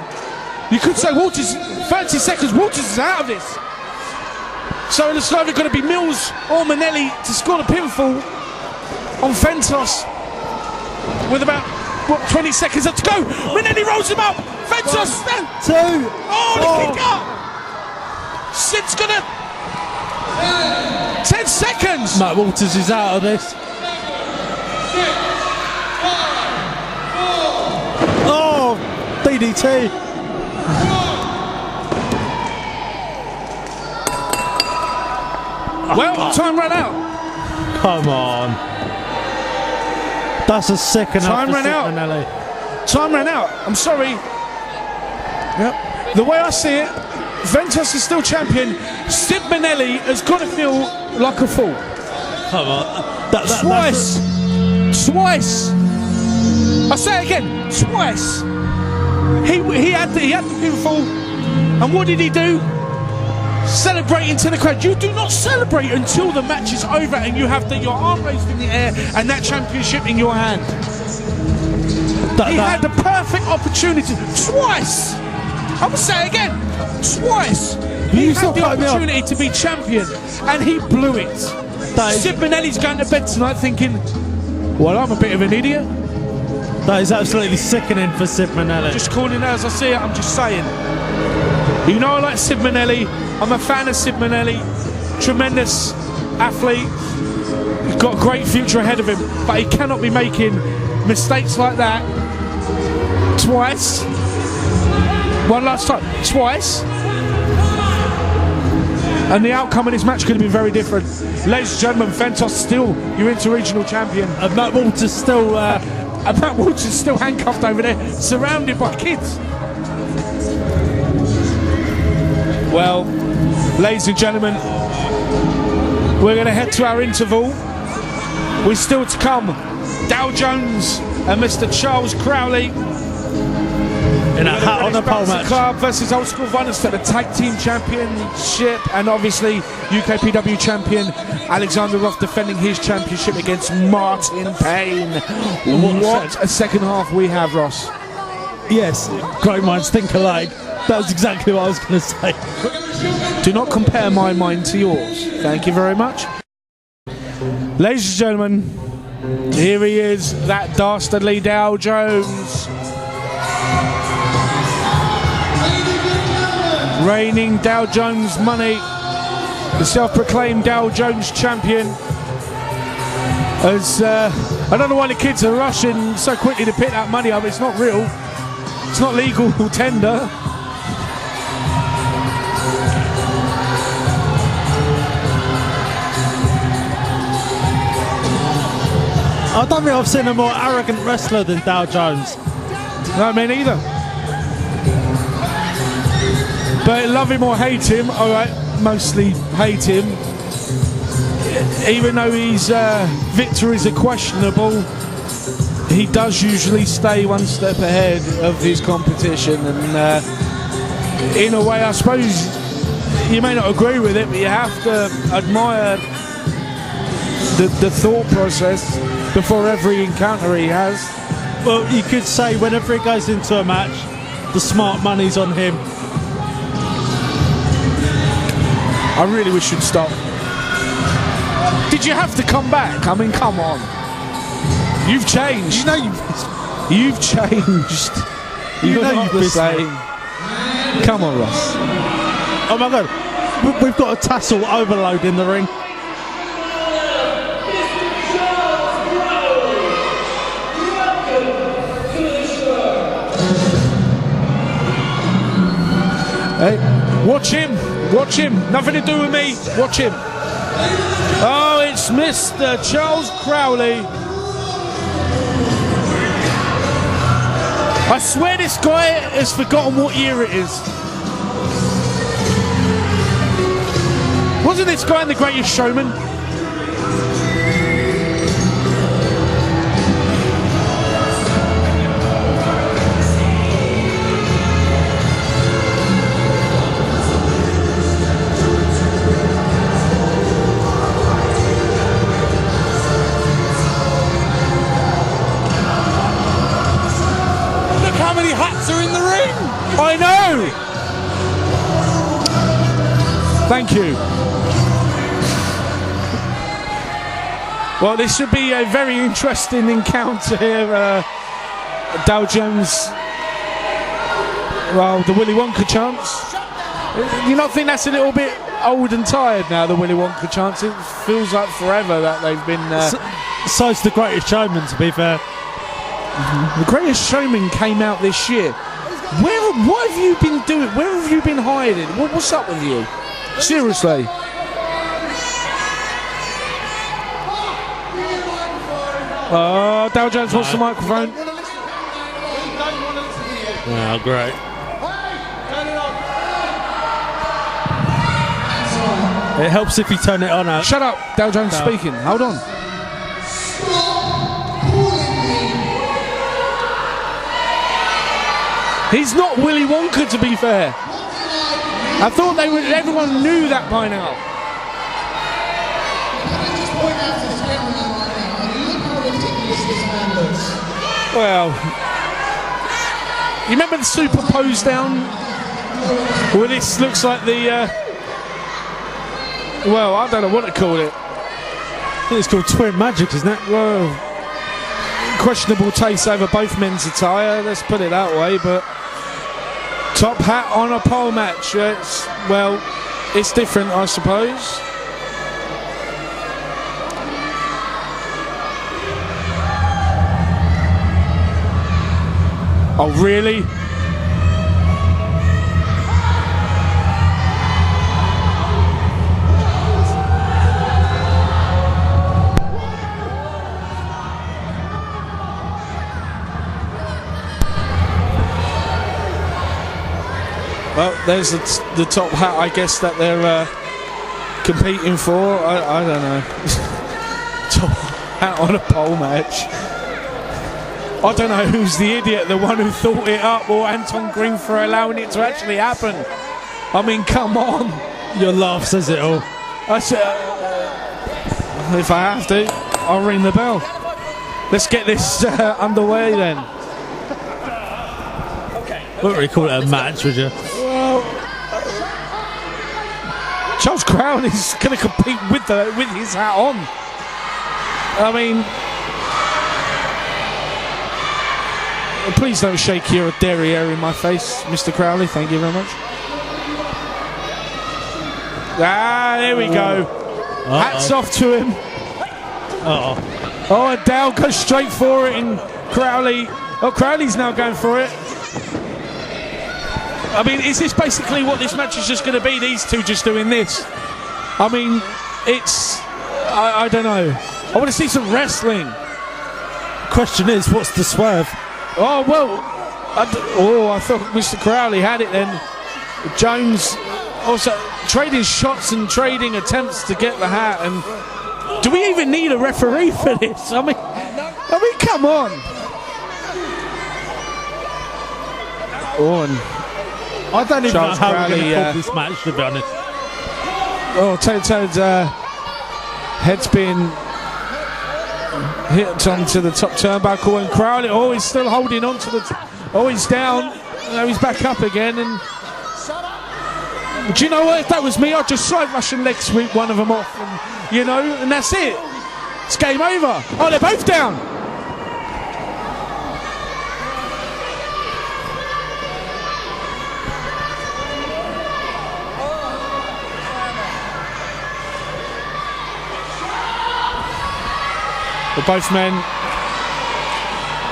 You could say Walters, 30 seconds, Walters is out of this. So it's either going to be Mills or Minelli to score the pinfall on Fentos with about, 20 seconds left to go. Minelli rolls him up. Fentos, 2. Oh, the kick up. Sid's going to... 10 seconds. Matt Walters is out of this. Oh, DDT. Well, time ran out. Come on. That's a sick enough. Time ran out. Minelli. Time ran out. I'm sorry. Yep. The way I see it, Fentos is still champion. Sid Manelli has got to feel like a fool. Come on. Twice. I say it again. Twice. He had the pinfall, and what did he do? Celebrating to the crowd. You do not celebrate until the match is over and you have your arm raised in the air and that championship in your hand. He had the perfect opportunity twice. I will say it again, twice. He had the opportunity to be champion and he blew it. Sid Manelli's going to bed tonight thinking, well, I'm a bit of an idiot. That is absolutely sickening for Sid Manelli. Just calling it as I see it, I'm just saying. You know I like Sid Manelli. I'm a fan of Sid Manelli. Tremendous athlete. He's got a great future ahead of him, but he cannot be making mistakes like that twice. One last time, twice. And the outcome of this match could have been very different. Ladies and gentlemen, Fentos still your inter-regional champion. And Matt Walters still handcuffed over there, surrounded by kids. Well, ladies and gentlemen, we're going to head to our interval. We're still to come. Dow Jones and Mr. Charles Crowley in a hat on a pole match. Club versus Old School Violence at the Tag Team Championship, and obviously UKPW champion Alexander Roth defending his championship against Martn Payne. What a second half we have, Ross. Yes, great minds think alike. That was exactly what I was going to say. Do not compare my mind to yours. Thank you very much. Ladies and gentlemen, here he is, that dastardly Dow Jones. Reigning Dow Jones money, the self-proclaimed Dow Jones champion. As I don't know why the kids are rushing so quickly to pick that money up. It's not real. It's not legal tender. I don't think I've seen a more arrogant wrestler than Dow Jones. No, me neither. But love him or hate him, alright, mostly hate him. Even though his victories are questionable, he does usually stay one step ahead of his competition. And in a way, I suppose you may not agree with it, but you have to admire the thought process before every encounter he has. Well, you could say whenever he goes into a match, the smart money's on him. I really wish you'd stop. Did you have to come back? I mean, come on. You've changed. You've changed. You're not the same. Come on, Ross. Oh my God, we've got a tassel overload in the ring. Hey, watch him. Watch him. Nothing to do with me. Watch him. Oh, it's Mr. Charles Crowley. I swear this guy has forgotten what year it is. Wasn't this guy in The Greatest Showman? I know! you. Thank you. Well, this should be a very interesting encounter here. Dow Jones. Well, the Willy Wonka chance. You not think that's a little bit old and tired now, the Willy Wonka chance? It feels like forever that they've been... So's The Greatest Showman, to be fair. The Greatest Showman came out this year. What have you been doing? Where have you been hiding? What's up with you? Seriously. Dow Jones wants the microphone. Oh, great. It helps if you turn it on. Shut up, Dow Jones speaking. Hold on. He's not Willy Wonka, to be fair. I thought everyone knew that by now. Well, you remember the superpose down? Well, this looks like the... well, I don't know what to call it. I think it's called Twin Magic, isn't it? Well, questionable taste over both men's attire, let's put it that way, but top hat on a pole match. It's different, I suppose. Oh, really? Well, there's the top hat, I guess, that they're competing for. I don't know. Top hat on a pole match. I don't know who's the idiot, the one who thought it up, or Anton Green for allowing it to actually happen. I mean, come on. Your laugh says it all. If I have to, I'll ring the bell. Let's get this underway then. Wouldn't really call it a match, would you? Well, Charles Crowley's going to compete with his hat on. I mean, please don't shake your derriere in my face, Mr. Crowley. Thank you very much. There we go. Hats off to him. Oh, and Dow goes straight for it, and Crowley. Oh, Crowley's now going for it. I mean, is this basically what this match is just going to be? These two just doing this? I mean, it's... I don't know. I want to see some wrestling. Question is, what's the swerve? Oh, well... I thought Mr. Crowley had it then. Jones also trading shots and trading attempts to get the hat. And do we even need a referee for this? I mean, come on. And I don't even Charles know how Crowley, we're going to call this match, to be honest. Oh, Toad's head's been hit onto the top turnbuckle, and Crowley, he's still holding on to the... he's down. Now he's back up again, and... Do you know what? If that was me, I'd just side rush and leg sweep one of them off, and, and that's it. It's game over. Oh, they're both down. Both men.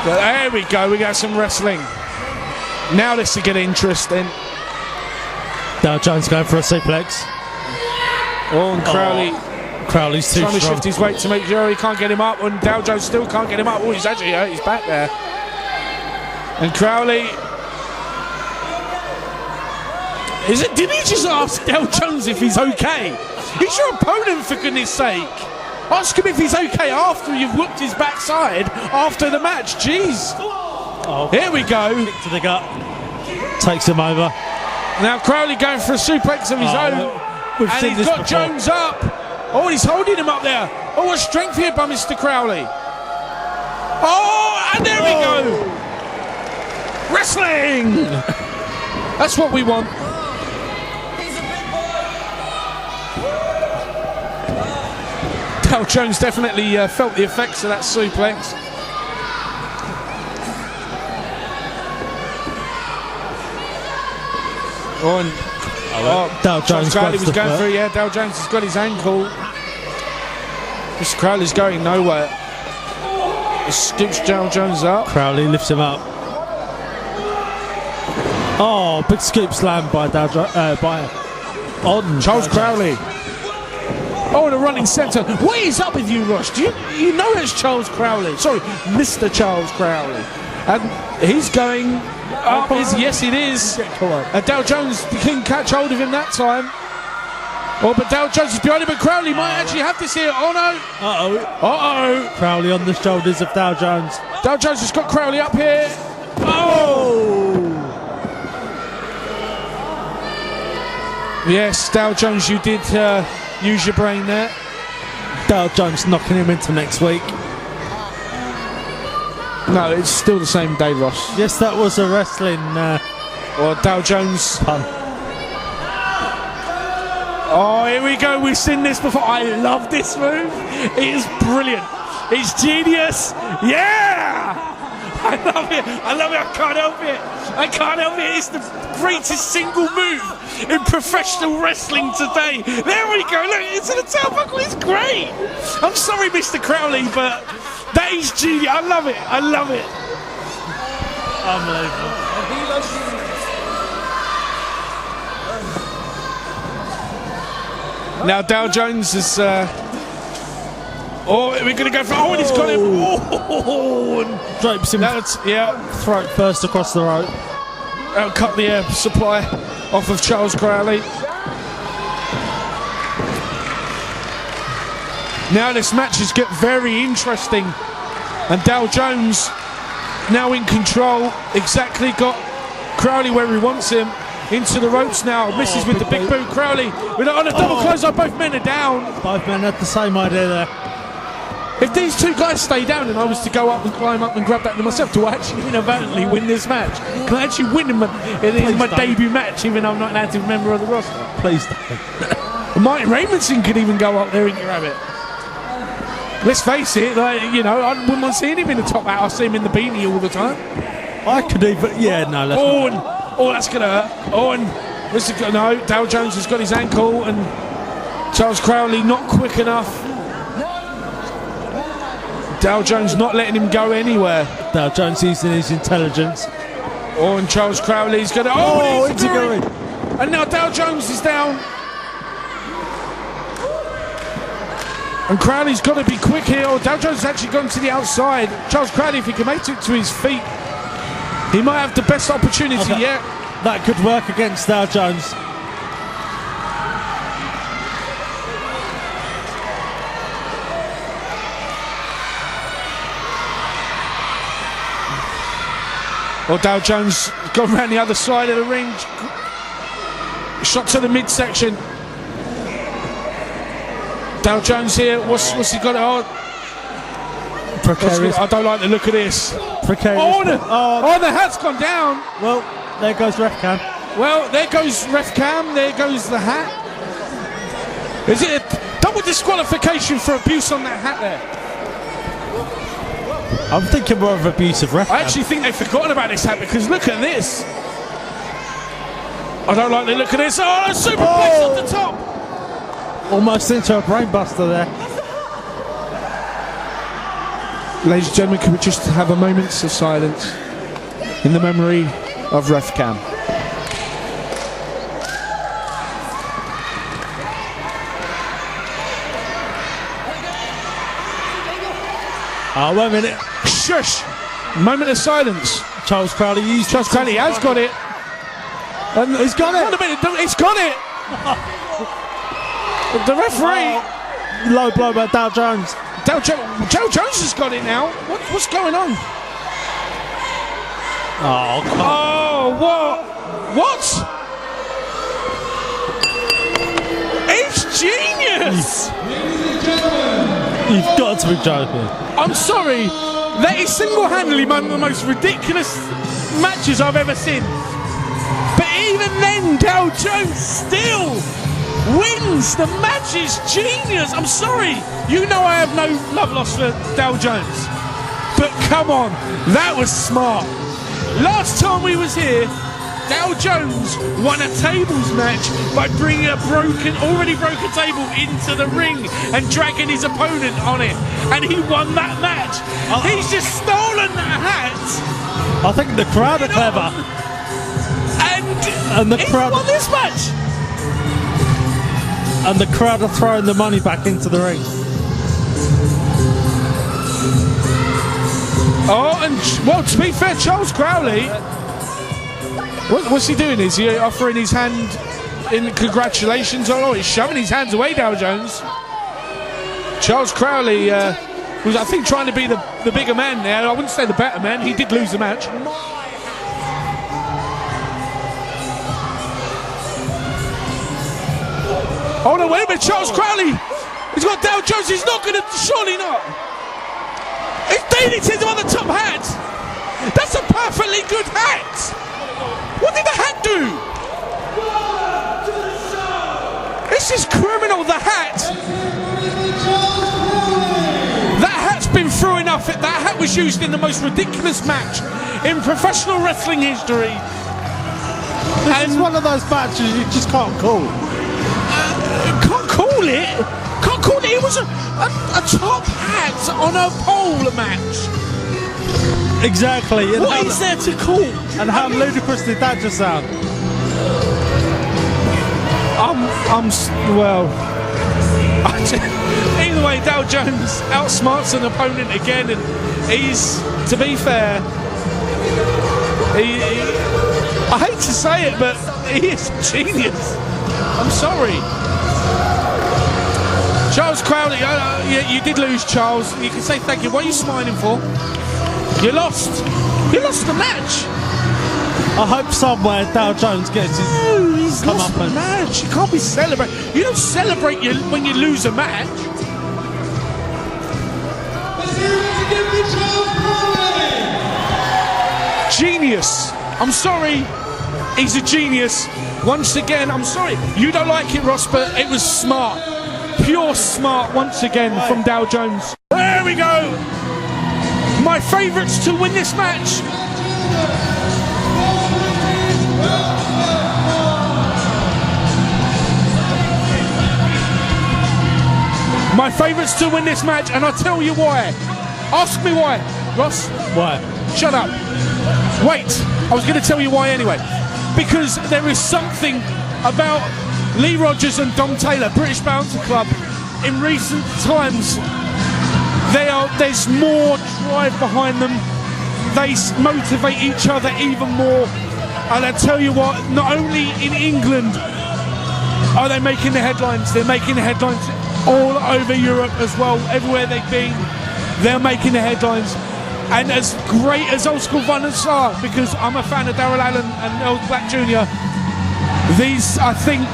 There we go. We got some wrestling. Now this will get interesting. Dow Jones going for a suplex. And Crowley's too trying to strong. shift his weight to make sure he can't get him up, and Dow Jones still can't get him up. He's actually hurt his back there. And Crowley... Did he just ask Dow Jones if he's okay? He's your opponent, for goodness sake. Ask him if he's okay after you've whooped his backside after the match. Jeez. Here we go. Kick to the gut. Takes him over. Now Crowley going for a suplex of his own. And he's got Jones up. Oh, he's holding him up there. Oh, what strength here by Mr. Crowley. Oh, and there we go. Wrestling. That's what we want. Dow Jones definitely felt the effects of that suplex. Dow Jones Crowley was going through. Yeah, Dow Jones has got his ankle. Mr. Crowley's going nowhere. He scoops Dow Jones up. Crowley lifts him up. Oh, big scoop slam by Charles Crowley. Oh, and a running centre. What is up with you, Ross? You know it's Charles Crowley. Sorry, Mr. Charles Crowley. And he's going up. Yes, it is. Dow Jones can catch hold of him that time. Oh, but Dow Jones is behind him, but Crowley might actually have this here. Oh, no. Uh-oh. Uh-oh. Crowley on the shoulders of Dow Jones. Dow Jones has got Crowley up here. Oh! Yes, Dow Jones, you did use your brain there. Dow Jones knocking him into next week. No, it's still the same day, Ross. Yes, that was a wrestling or Dow Jones pun. Oh, here we go. We've seen this before. I love this move. It is brilliant. It's genius. Yeah! I love it. I love it. I can't help it. I can't help it. It's the greatest single move in professional wrestling today. There we go. Look, it's in the tailbuckle. It's great. I'm sorry, Mr. Crowley, but that is genius. I love it. I love it. Unbelievable. Now Dow Jones is. Oh, we're going to go for. Oh, and he's got him. Oh, and drapes him. Yeah. Throat first across the rope. Cut the supply off of Charles Crowley. Now this match is getting very interesting, and Dow Jones now in control. Exactly got Crowley where he wants him. Into the ropes now. Misses with the big boot. Crowley with on a double close on. Both men are down. Both men had the same idea there. If these two guys stay down and I was to go up and climb up and grab that to myself, do I actually inadvertently win this match? Can I actually win in my debut match, even though I'm not an active member of the roster? Please don't. Martin Raymondson could even go up there and grab it. Let's face it, I wouldn't want to see him in the top hat. I see him in the beanie all the time. I could even, no. Oh, that's going to hurt. Oh, and no, Dow Jones has got his ankle, and Charles Crowley not quick enough. Dow Jones not letting him go anywhere. Dow Jones using his intelligence. Oh, and Charles Crowley's going to. Oh, it's going. And now Dow Jones is down. And Crowley's got to be quick here. Oh, Dow Jones has actually gone to the outside. Charles Crowley, if he can make it to his feet, he might have the best opportunity yet. That could work against Dow Jones. Well, Dow Jones gone around the other side of the ring. Shot to the midsection. Dow Jones here. What's he got? Precarious. I don't like the look of this. Precarious. Oh, the hat's gone down. Well, there goes ref cam. Well, there goes ref cam. There goes the hat. Is it a double disqualification for abuse on that hat there? I'm thinking more of abuse of ref cam. I actually think they've forgotten about this hat because look at this. I don't like the look of this. Oh, superplex off the top. Almost into a brainbuster there. Ladies and gentlemen, can we just have a moment of silence in the memory of Ref Cam? Oh, wait a minute. Shush! Moment of silence. Charles Crowley used Charles Crowley has got it. And he's got it. Wait a minute, he's got it. The referee. Low blow by Dow Jones. Dow Jones has got it now. What's going on? Oh, come on. Oh, what? It's genius! You've got to be joking. I'm sorry. That is single-handedly one of the most ridiculous matches I've ever seen. But even then, Dow Jones still wins. The match is genius. I'm sorry. You know I have no love lost for Dow Jones. But come on, that was smart. Last time we was here, Dow Jones won a tables match by bringing a already broken table into the ring and dragging his opponent on it. And he won that match. He's just stolen that hat. I think the crowd are clever. And the crowd won this match. And the crowd are throwing the money back into the ring. Oh, and well, to be fair, Charles Crowley, what's he doing? Is he offering his hand in congratulations? Oh, he's shoving his hands away, Dow Jones. Charles Crowley was, I think, trying to be the bigger man there. I wouldn't say the better man. He did lose the match. Oh no, wait a minute, Charles Crowley. He's got Dow Jones. He's not going to, surely not. He's DDT'd him on the top hat. That's a perfectly good hat. What did the hat do? This is criminal, the hat. That hat's been through enough. That hat was used in the most ridiculous match in professional wrestling history. This is one of those matches you just can't call. Can't call it. Can't call it. It was a top hat on a pole match. Exactly. And what is there to call? And how ludicrous did that just sound? Either way, Dow Jones outsmarts an opponent again, and he's, to be fair, I hate to say it, but he is genius. I'm sorry. Charles Crowley, you did lose, Charles. You can say thank you. What are you smiling for? You lost. You lost the match. I hope somewhere Dow Jones gets his he's lost the match. You can't be celebrating. You don't celebrate when you lose a match. Genius. I'm sorry. He's a genius. Once again, I'm sorry. You don't like it, Ross, but it was smart. Pure smart once again from Dow Jones. There we go. My favourites to win this match. My favourites to win this match, and I'll tell you why. Ask me why. Ross? Why? Shut up. Wait. I was going to tell you why anyway. Because there is something about Lee Rogers and Dom Taylor, British Bouncer Club, in recent times. There's more drive behind them. They motivate each other even more. And I tell you what, not only in England are they making the headlines, they're making the headlines all over Europe as well. Everywhere they've been, they're making the headlines. And as great as Old School Violence are, because I'm a fan of Darrell Allen and Old Black Jr., these, I think,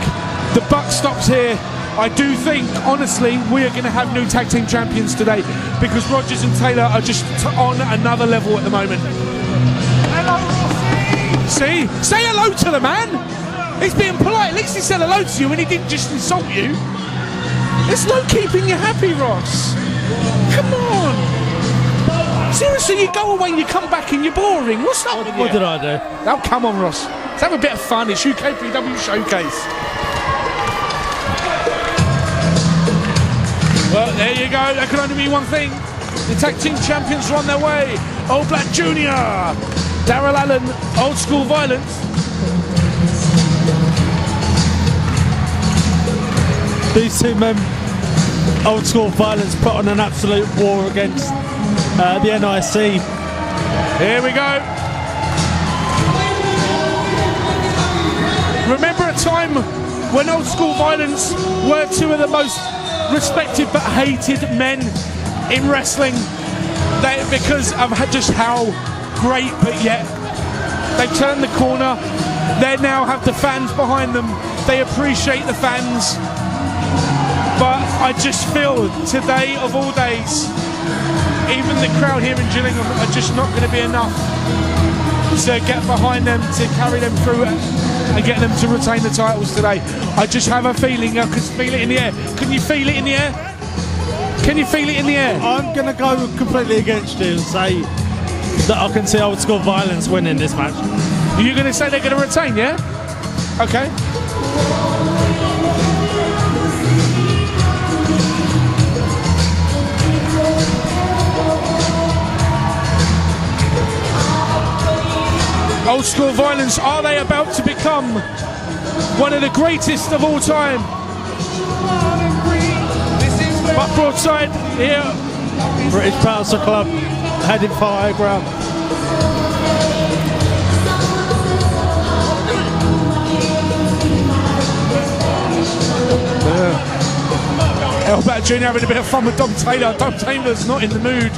the buck stops here. I do think, honestly, we are going to have new tag team champions today, because Rogers and Taylor are just on another level at the moment. Hello, Rossi! See? Say hello to the man! He's being polite. At least he said hello to you and he didn't just insult you. It's no keeping you happy, Ross. Come on. Seriously, you go away and you come back and you're boring. What's up with you? What did I do? Oh, come on, Ross. Let's have a bit of fun. It's UKPW Showcase. Well, there you go. There can only be one thing. The tag team champions are on their way. Old Black Jr., Darrell Allen, Old School Violence. These two men, Old School Violence, put on an absolute war against the NIC. Here we go. Remember a time when Old School Violence were two of the most respected but hated men in wrestling, because of just how great, but yet they've turned the corner. They now have the fans behind them. They appreciate the fans. But I just feel today of all days, even the crowd here in Gillingham are just not going to be enough to get behind them, to carry them through and get them to retain the titles today. I just have a feeling, I can feel it in the air. Can you feel it in the air? Can you feel it in the air? I'm going to go completely against you and say that I can see Old School Violence winning this match. Are you going to say they're going to retain, yeah? Okay. Old School Violence, are they about to become one of the greatest of all time? But broadside here. British Bouncer Club heading for high ground. Elbat Jr. having a bit of fun with Dom Taylor. Dom Taylor's not in the mood.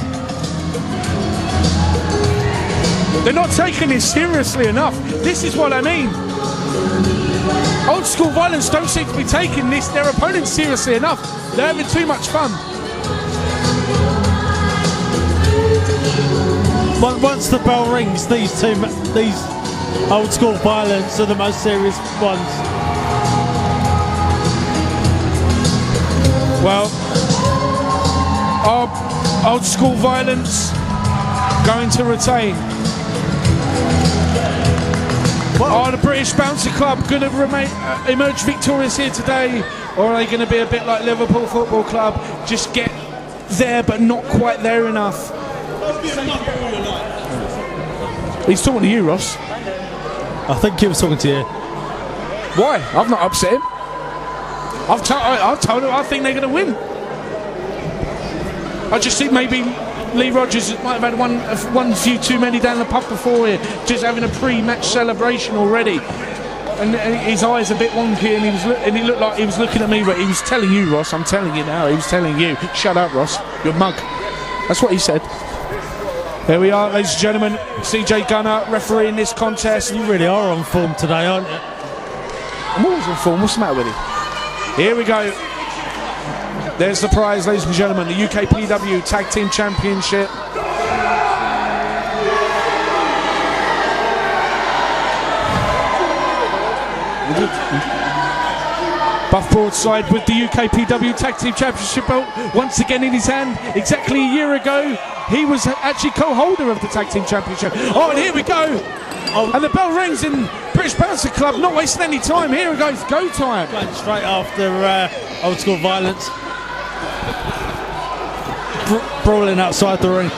They're not taking this seriously enough. This is what I mean. Old School Violence don't seem to be taking their opponents seriously enough. They're having too much fun. Once the bell rings, these Old School Violence are the most serious ones. Well, Old School Violence going to retain. Are the British Bouncer Club going to emerge victorious here today, or are they going to be a bit like Liverpool Football Club, just get there but not quite there enough? He's talking to you, Ross. I think he was talking to you. Why? I've not upset him. I've told him I think they're going to win. I just think maybe Lee Rogers might have had one few too many down the pub before here, just having a pre-match celebration already, and his eyes a bit wonky, and he looked like he was looking at me, but he was telling you, Ross. I'm telling you now. He was telling you, shut up, Ross. You're mug. That's what he said. There we are, ladies and gentlemen. CJ Gunner refereeing this contest. You really are on form today, aren't you? I'm always on form. What's the matter with you? Here we go. There's the prize, ladies and gentlemen, the UKPW Tag Team Championship. Buff Broadside with the UKPW Tag Team Championship belt once again in his hand. Exactly a year ago, he was actually co-holder of the Tag Team Championship. Oh, and here we go. And the bell rings in British Bouncer Club, not wasting any time. Here it goes, go time. Going straight after Old School Violence. Brawling outside the ring.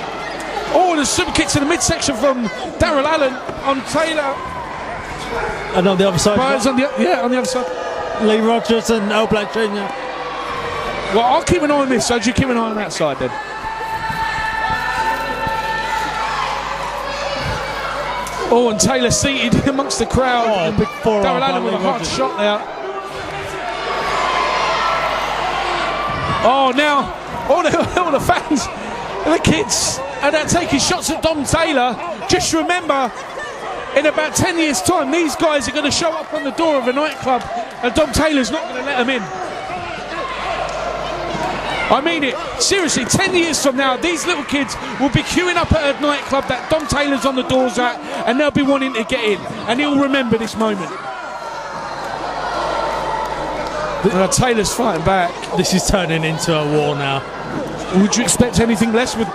Oh, the super kick to the midsection from Daryl Allen on Taylor. And on the other side, on the other side. Lee Rogers and L Black Jr. Well, I'll keep an eye on this, so you keep an eye on that side then. Oh, and Taylor seated amongst the crowd. Oh, big forearm Daryl Allen with a hard shot there. Oh, now all the fans and the kids are now taking shots at Dom Taylor. Just remember, in about 10 years' time, these guys are going to show up on the door of a nightclub and Dom Taylor's not going to let them in. I mean it. Seriously, 10 years from now, these little kids will be queuing up at a nightclub that Dom Taylor's on the doors at, and they'll be wanting to get in. And he'll remember this moment. Taylor's fighting back. This is turning into a war now. Would you expect anything less with...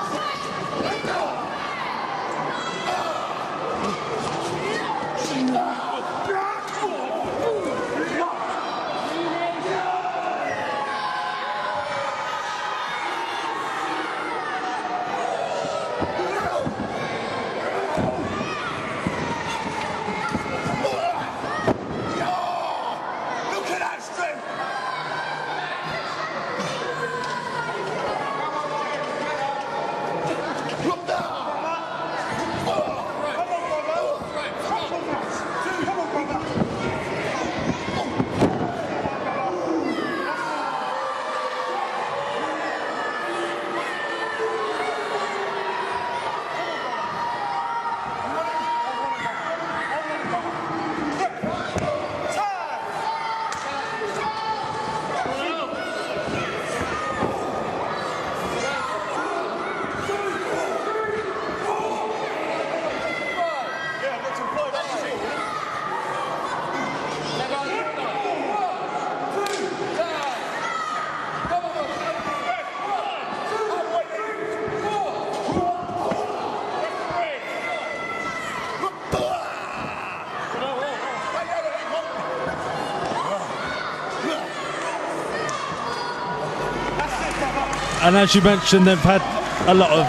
And as you mentioned, they've had a lot of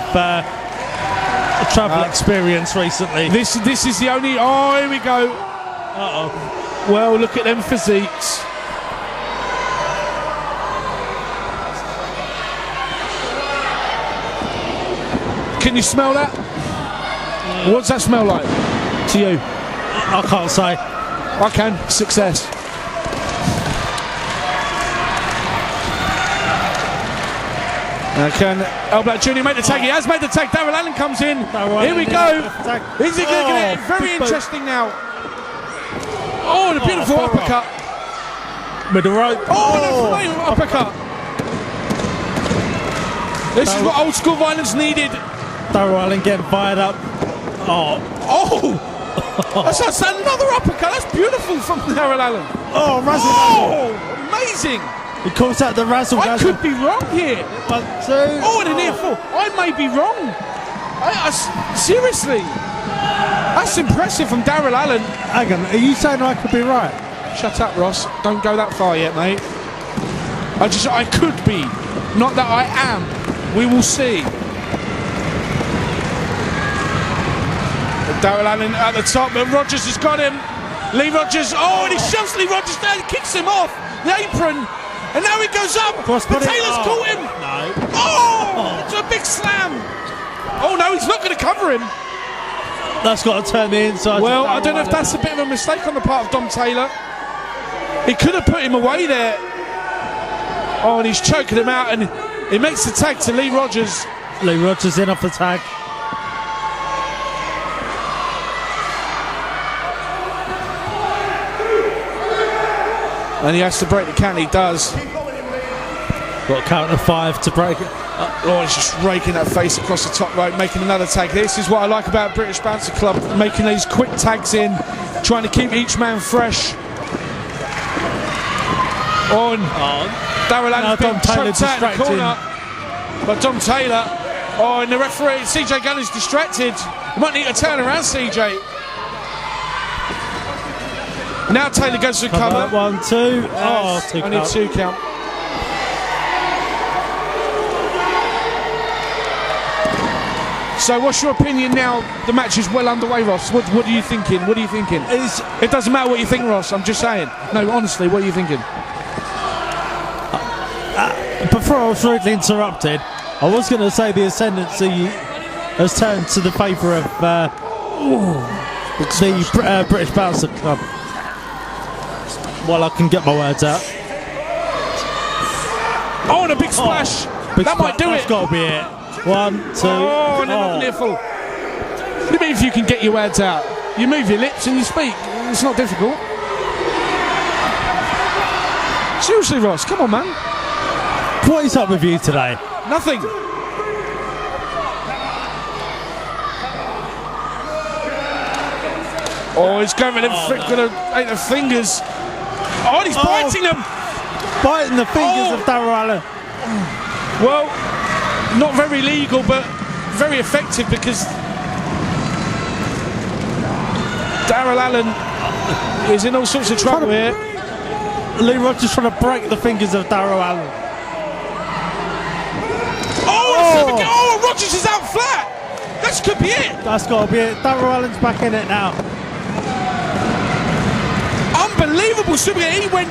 travel experience recently. This is the only. Oh, here we go. Well, look at them physiques. Can you smell that? What's that smell like to you? I can't say. I can. Success. Can L Black Jr. make the tag? He has made the tag. Darrell Allen comes in. Here we go. Is he going to get it? Very interesting now. Oh, the beautiful uppercut. Middle rope. Oh, the flame uppercut. This is what old school violence needed. Darrell Allen getting fired up. That's another uppercut. That's beautiful from Darrell Allen. Amazing. He calls out the razzle I could be wrong here. 1, 2. And a near fall. I may be wrong. Seriously. That's impressive from Darrell Allen. Hang on, are you saying I could be right? Shut up, Ross. Don't go that far yet, mate. I could be. Not that I am. We will see. Darrell Allen at the top, but Rogers has got him. Lee Rogers, and he shoves Lee Rogers down, kicks him off the apron, and now he goes up. Taylor's caught him. No. It's a big slam. Oh no, he's not going to cover him. That's got to turn the inside. Well, I don't know if that's a bit of a mistake on the part of Dom Taylor. He could have put him away there. And he's choking him out, and he makes the tag to Lee Rogers. Lee Rogers in off the tag. And he has to break the count. He does. Got a count of 5 to break it. He's just raking that face across the top rope, making another tag. This is what I like about British Bouncer Club, making these quick tags in, trying to keep each man fresh. Darrell Allen's being choked out in the corner. But Dom Taylor, and the referee, CJ Gunn is distracted. You might need to turn around, CJ. Now Taylor goes to cover. 1, 2. Only count. 2 count. So what's your opinion now? The match is well underway, Ross. What are you thinking? What are you thinking? It doesn't matter what you think, Ross. I'm just saying. No, honestly, what are you thinking? Before I was rudely interrupted, I was going to say the ascendancy has turned to the favour of the British Bouncer Club. Well, I can get my words out. And a big splash. That might do That's it. got to be it. 1, 2. And another near fall. What do you mean if you can get your words out? You move your lips and you speak. It's not difficult. Seriously, Ross, come on, man. What is up with you today? Nothing. He's going with the fingers. And he's biting them. Biting the fingers of Darrell Allen. Well, not very legal, but very effective because Darrell Allen is in all sorts of trouble here. Lee Rogers trying to break the fingers of Darrell Allen. Rogers is out flat. That could be it. That's got to be it. Darrell Allen's back in it now. Unbelievable. He went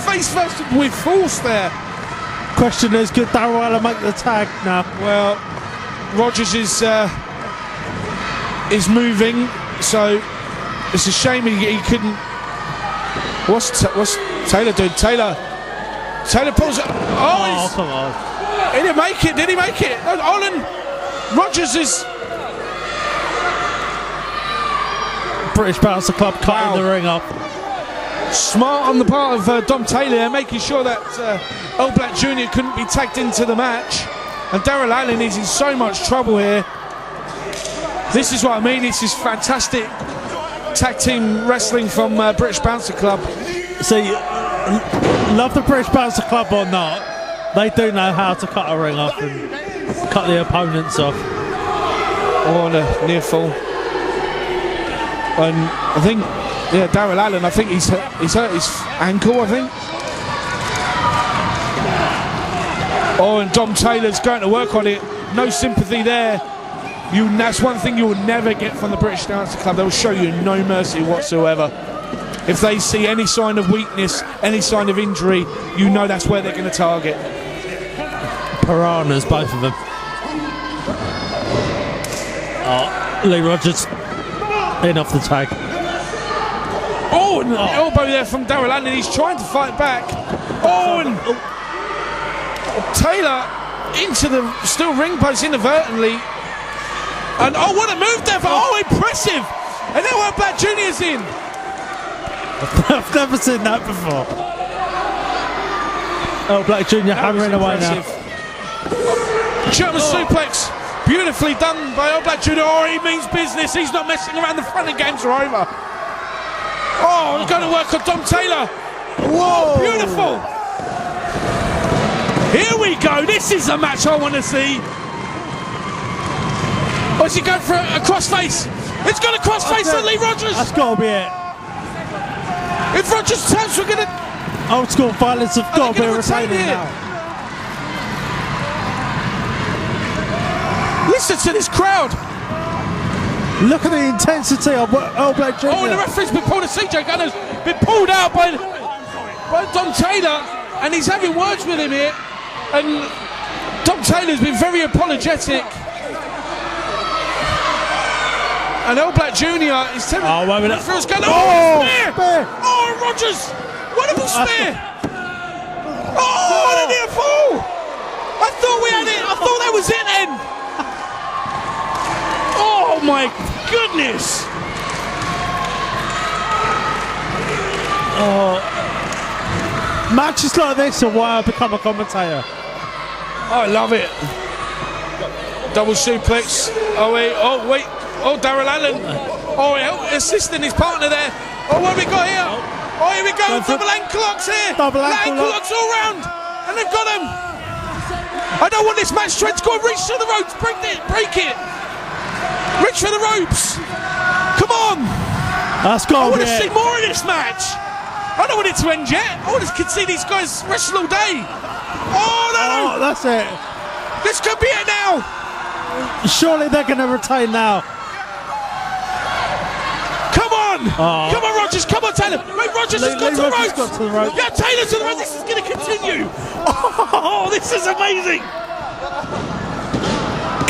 face first with force there. Question is, could Darrell Allen make the tag now? Well, Rogers is moving, so it's a shame he couldn't. What's Taylor doing? Taylor pulls it. Come on. He didn't make it. Did he make it? Olin Rogers is. British Bouncer Club cutting the ring up. Smart on the part of Dom Taylor, making sure that L Black Jr. couldn't be tagged into the match. And Darrell Allen is in so much trouble here. This is what I mean. This is fantastic tag team wrestling from British Bouncer Club. See, love the British Bouncer Club or not, they do know how to cut a ring off and cut the opponents off. On a near fall. And I think, Darrell Allen, I think he's hurt his ankle, I think. Oh, and Dom Taylor's going to work on it. No sympathy there. That's one thing you will never get from the British Dance Club. They'll show you no mercy whatsoever. If they see any sign of weakness, any sign of injury, you know that's where they're going to target. Piranhas, both of them. Oh, Lee Rogers in off the tag. Oh, and elbow there from Daryl Allen. He's trying to fight back. Oh, and Taylor into the steel ring post inadvertently. And oh, what a move there! Oh, impressive! And now our Black Junior's in. I've never seen that before. Oh, Black Junior hammering away now. German suplex, beautifully done by Old Black Junior. Oh, he means business. He's not messing around. The front of games are over. Oh, he's going to work on Dom Taylor. Whoa, beautiful. Here we go. This is a match I want to see. Oh, is he going for a crossface? It's got a crossface on Lee Rogers. That's got to be it. If Rogers turns, we're going to... Old school violence have got to be retaining now. Listen to this crowd. Look at the intensity of Old Black Junior. Oh, and the referee's been pulled. CJ Gunner's been pulled out by Dom Taylor, and he's having words with him here. And Dom Taylor's been very apologetic. And Old Black Junior is telling the referee's going, oh, spear! Oh, Rogers! Wonderful spear! Oh, what a near fall! I thought we had it. I thought that was it then. Oh my goodness! Matches like this are why I become a commentator. I love it. Double suplex. Oh wait. Oh wait. Oh, Daryl Allen. Oh, assisting his partner there. Oh, what have we got here? Oh, here we go. Double ankle locks here. Double ankle locks all round. And they've got him. I don't want this match to end. Go and reach to the ropes. Break it. Reach for the ropes. Come on. That's got I want to see more of this match. I don't want it to end yet. I want to see these guys wrestle all day. Oh, no. Oh, that's it. This could be it now. Surely they're going to retain now. Come on! Come on, Rogers! Come on, Taylor! Wait, Rogers has got to the ropes! Yeah, Taylor to the ropes! This is going to continue! Oh, this is amazing!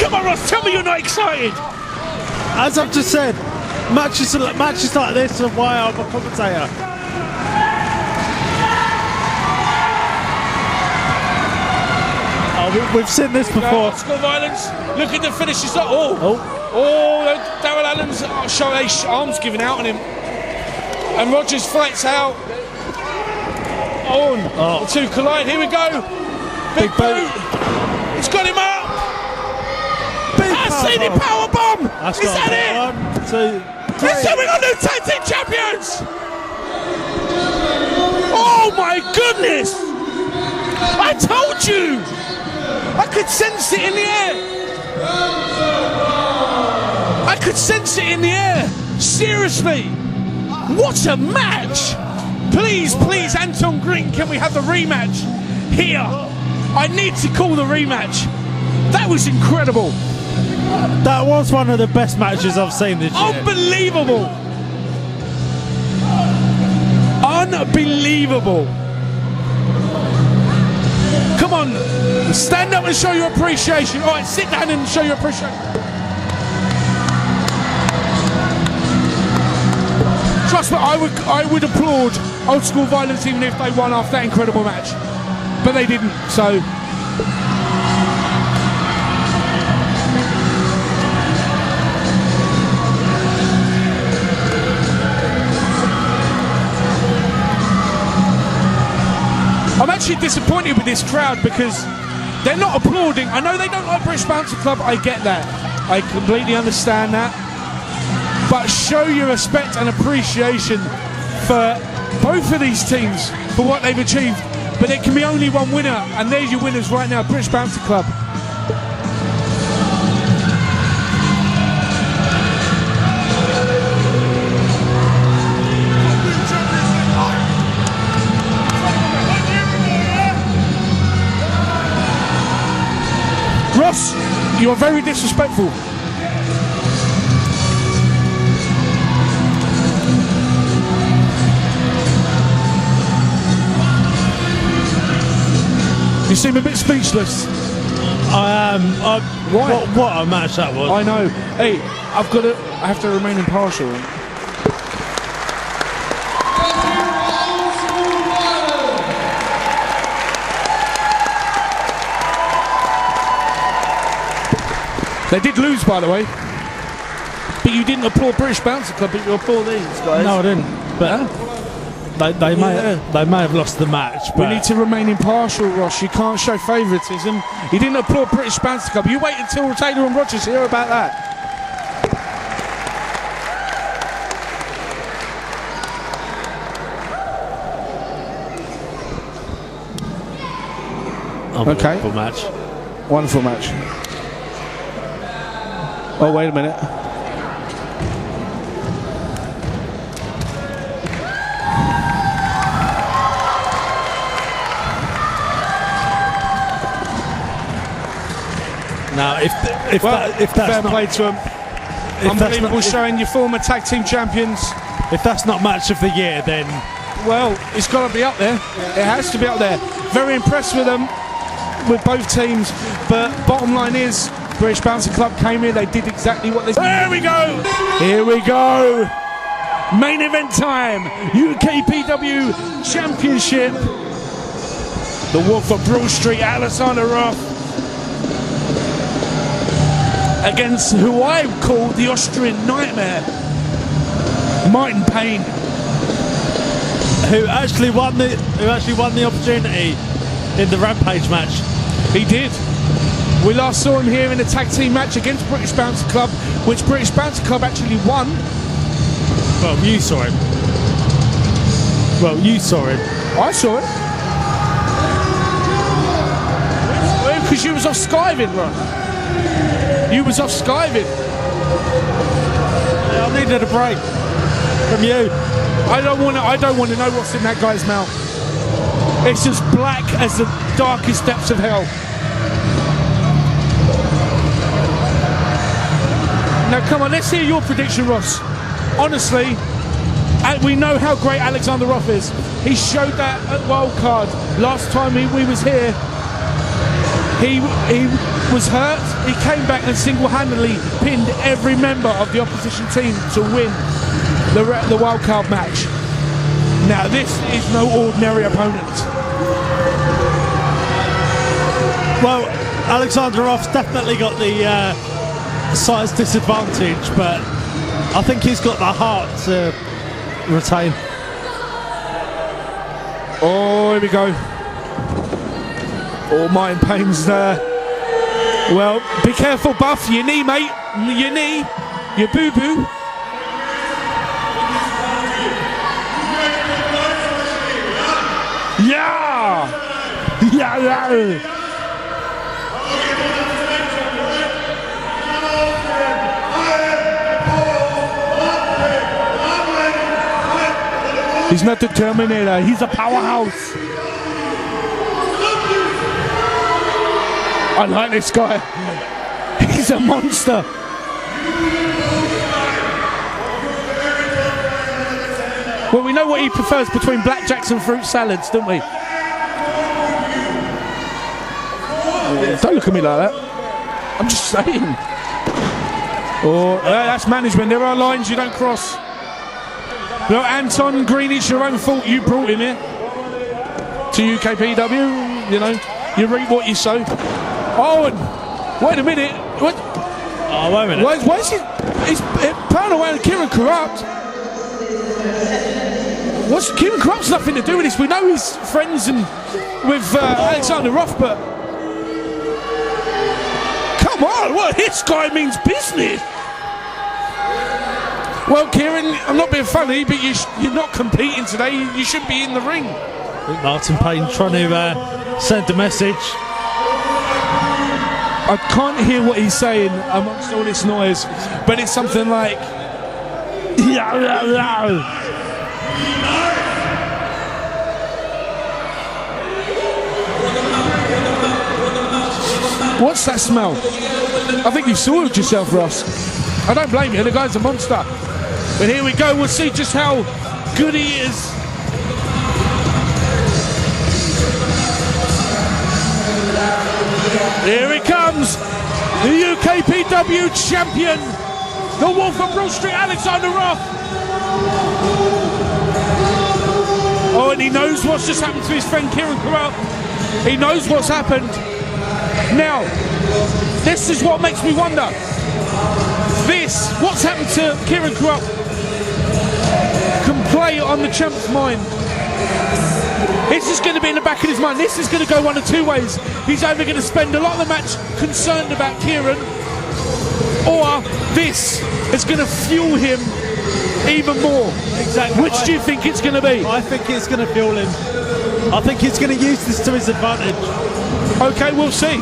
Come on, Roth, tell me you're not excited! As I've just said, matches like this are why I'm a commentator. Oh, we've seen this before. Score violence. Look at the finish. It's like, Daryl Allen's arms giving out on him. And Rogers fights out. The two collide. Here we go. Big boot. It's got him up. CD power bomb. Is that it? 1, 2, 3. It's coming on new tag team champions. Oh my goodness! I told you. I could sense it in the air. I could sense it in the air. Seriously. What a match. Please, Anton Green, can we have the rematch here? I need to call the rematch. That was incredible. That was one of the best matches I've seen this year. Unbelievable. Unbelievable. Come on, stand up and show your appreciation. All right, sit down and show your appreciation. Trust me, I would applaud Old School Violence even if they won after that incredible match. But they didn't, so... I'm actually disappointed with this crowd because they're not applauding. I know they don't like British Bouncer Club, I get that. I completely understand that. But show your respect and appreciation for both of these teams for what they've achieved. But there can be only one winner, and there's your winners right now, British Bouncer Club. Ross, you are very disrespectful. You seem a bit speechless. I am. Why? What a match that was. I know. Hey, I have to remain impartial. They did lose, by the way. But you didn't applaud British Bouncer Club, but you applaud these guys. No, I didn't. But they may have lost the match. But we need to remain impartial, Ross. You can't show favouritism. You didn't applaud British Bouncer Club. You wait until Taylor and Rogers hear about that. Okay. Wonderful match. Wonderful match. Oh, wait a minute. Now, if that's fair not, play to them. Unbelievable showing, your former tag team champions. If that's not match of the year, then well, it's got to be up there. It has to be up there. Very impressed with them, with both teams. But bottom line is, British Bouncer Club came here. They did exactly what they. Here we go. Here we go. Main event time. UKPW Championship. The Wolf of Broome Street, Alexander Roth, against who I call the Austrian Nightmare, Martn, who actually won the opportunity in the Rampage match. He did. We last saw him here in a tag team match against British Bouncer Club, which British Bouncer Club actually won. Well, you saw him. I saw it. Because you was off skiving, Ron. You was off skiving. Yeah, I needed a break from you. I don't want to know what's in that guy's mouth. It's as black as the darkest depths of hell. Now come on, let's hear your prediction, Ross. Honestly, we know how great Alexander Roth is. He showed that at Wildcard last time we was here. He was hurt. He came back and single-handedly pinned every member of the opposition team to win the Wildcard match. Now this is no ordinary opponent. Well, Alexander Roth's definitely got the size disadvantage, but I think he's got the heart to retain. Oh, here we go. Oh, Martn Payne's there. Well, be careful, Buff. Your knee, mate. Your knee. Your boo-boo. Yeah! Yeah! He's not the Terminator, he's a powerhouse. I like this guy. He's a monster. Well, we know what he prefers between blackjacks and fruit salads, don't we? Don't look at me like that. I'm just saying. Oh, that's management. There are lines you don't cross. Look, Anton Green, it's your own fault. You brought him here to UKPW. You know, you reap what you sow. Oh, and wait a minute. What? Oh, wait a minute. Why is he? He's playing away with Kieran Corrupt. What's Kieran Corrupt's nothing to do with this? We know he's friends with Alexander Roth, but come on, well, this guy means business. Well, Kieran, I'm not being funny, but you're not competing today. You shouldn't be in the ring. Martn Payne trying to send a message. I can't hear what he's saying amongst all this noise, but it's something like What's that smell? I think you've soiled yourself, Ross. I don't blame you, the guy's a monster. But here we go, we'll see just how good he is. Here he comes, the UKPW champion, the Wolf of Broome Street, Alexander Roth. Oh, and he knows what's just happened to his friend Kieran Crowley. He knows what's happened. Now, this is what makes me wonder. What's happened to Kieran Crowley can play on the champ's mind. This is going to be in the back of his mind. This is going to go one of two ways. He's either going to spend a lot of the match concerned about Kieran, or this is going to fuel him even more. Exactly. Which do you think it's going to be? I think it's going to fuel him. I think he's going to use this to his advantage. Okay, we'll see.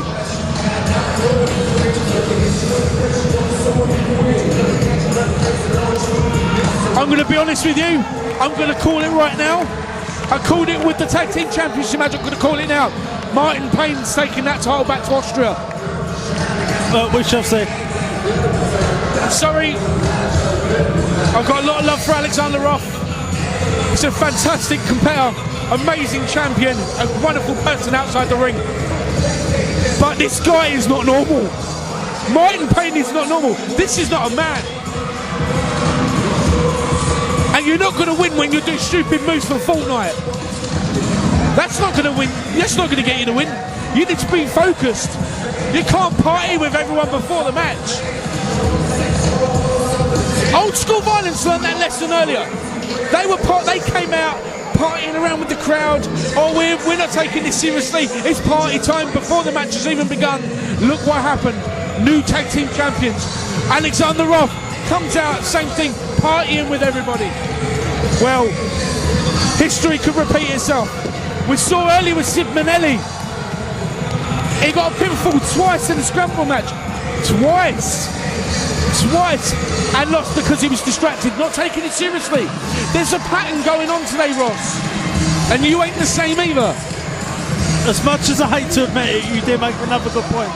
I'm going to be honest with you. I'm going to call it right now. I called it with the Tag Team Championship match. I'm going to call it now. Martn Payne's taking that title back to Austria. We shall see. Sorry. I've got a lot of love for Alexander Roth. He's a fantastic competitor, amazing champion, a wonderful person outside the ring. But this guy is not normal. Martn Payne is not normal. This is not a man. And you're not going to win when you do stupid moves for Fortnite. That's not going to win. That's not going to get you to win. You need to be focused. You can't party with everyone before the match. Old School Violence learned that lesson earlier. They came out partying around with the crowd. Oh, we're not taking this seriously. It's party time before the match has even begun. Look what happened. New tag team champions. Alexander Roth comes out, same thing, partying with everybody. Well, history could repeat itself. We saw earlier with Sid Manelli. He got a pinfall twice in the scramble match. Twice, and lost because he was distracted, not taking it seriously. There's a pattern going on today, Ross, and you ain't the same either. As much as I hate to admit it, you did make another good point.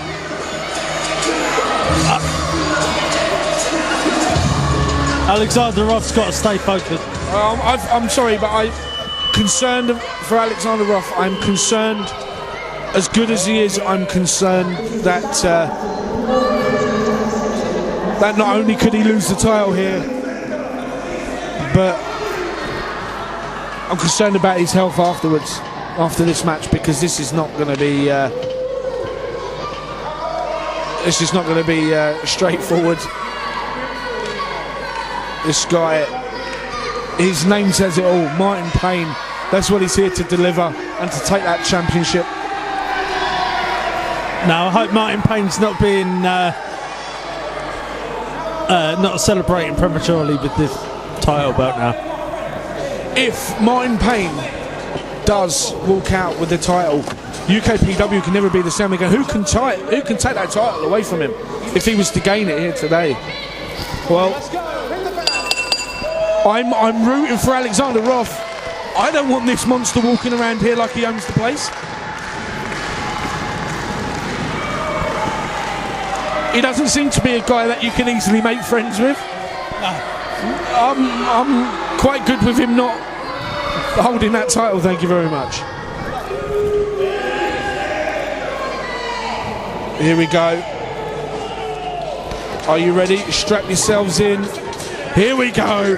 Alexander Roth's got to stay focused. I'm sorry, but I'm concerned for Alexander Roth. I'm concerned, as good as he is, I'm concerned that that not only could he lose the title here, but I'm concerned about his health afterwards, after this match, because this is not going to be straightforward. This guy, his name says it all, Martn Payne. That's what he's here to deliver and to take that championship. Now, I hope Martn Payne's not being not celebrating prematurely with this title belt now. If Martn Payne does walk out with the title, UKPW can never be the same again. Who can take that title away from him if he was to gain it here today? Well, I'm rooting for Alexander Roth. I don't want this monster walking around here like he owns the place. He doesn't seem to be a guy that you can easily make friends with. I'm quite good with him not holding that title, thank you very much. Here we go. Are you ready? Strap yourselves in. Here we go.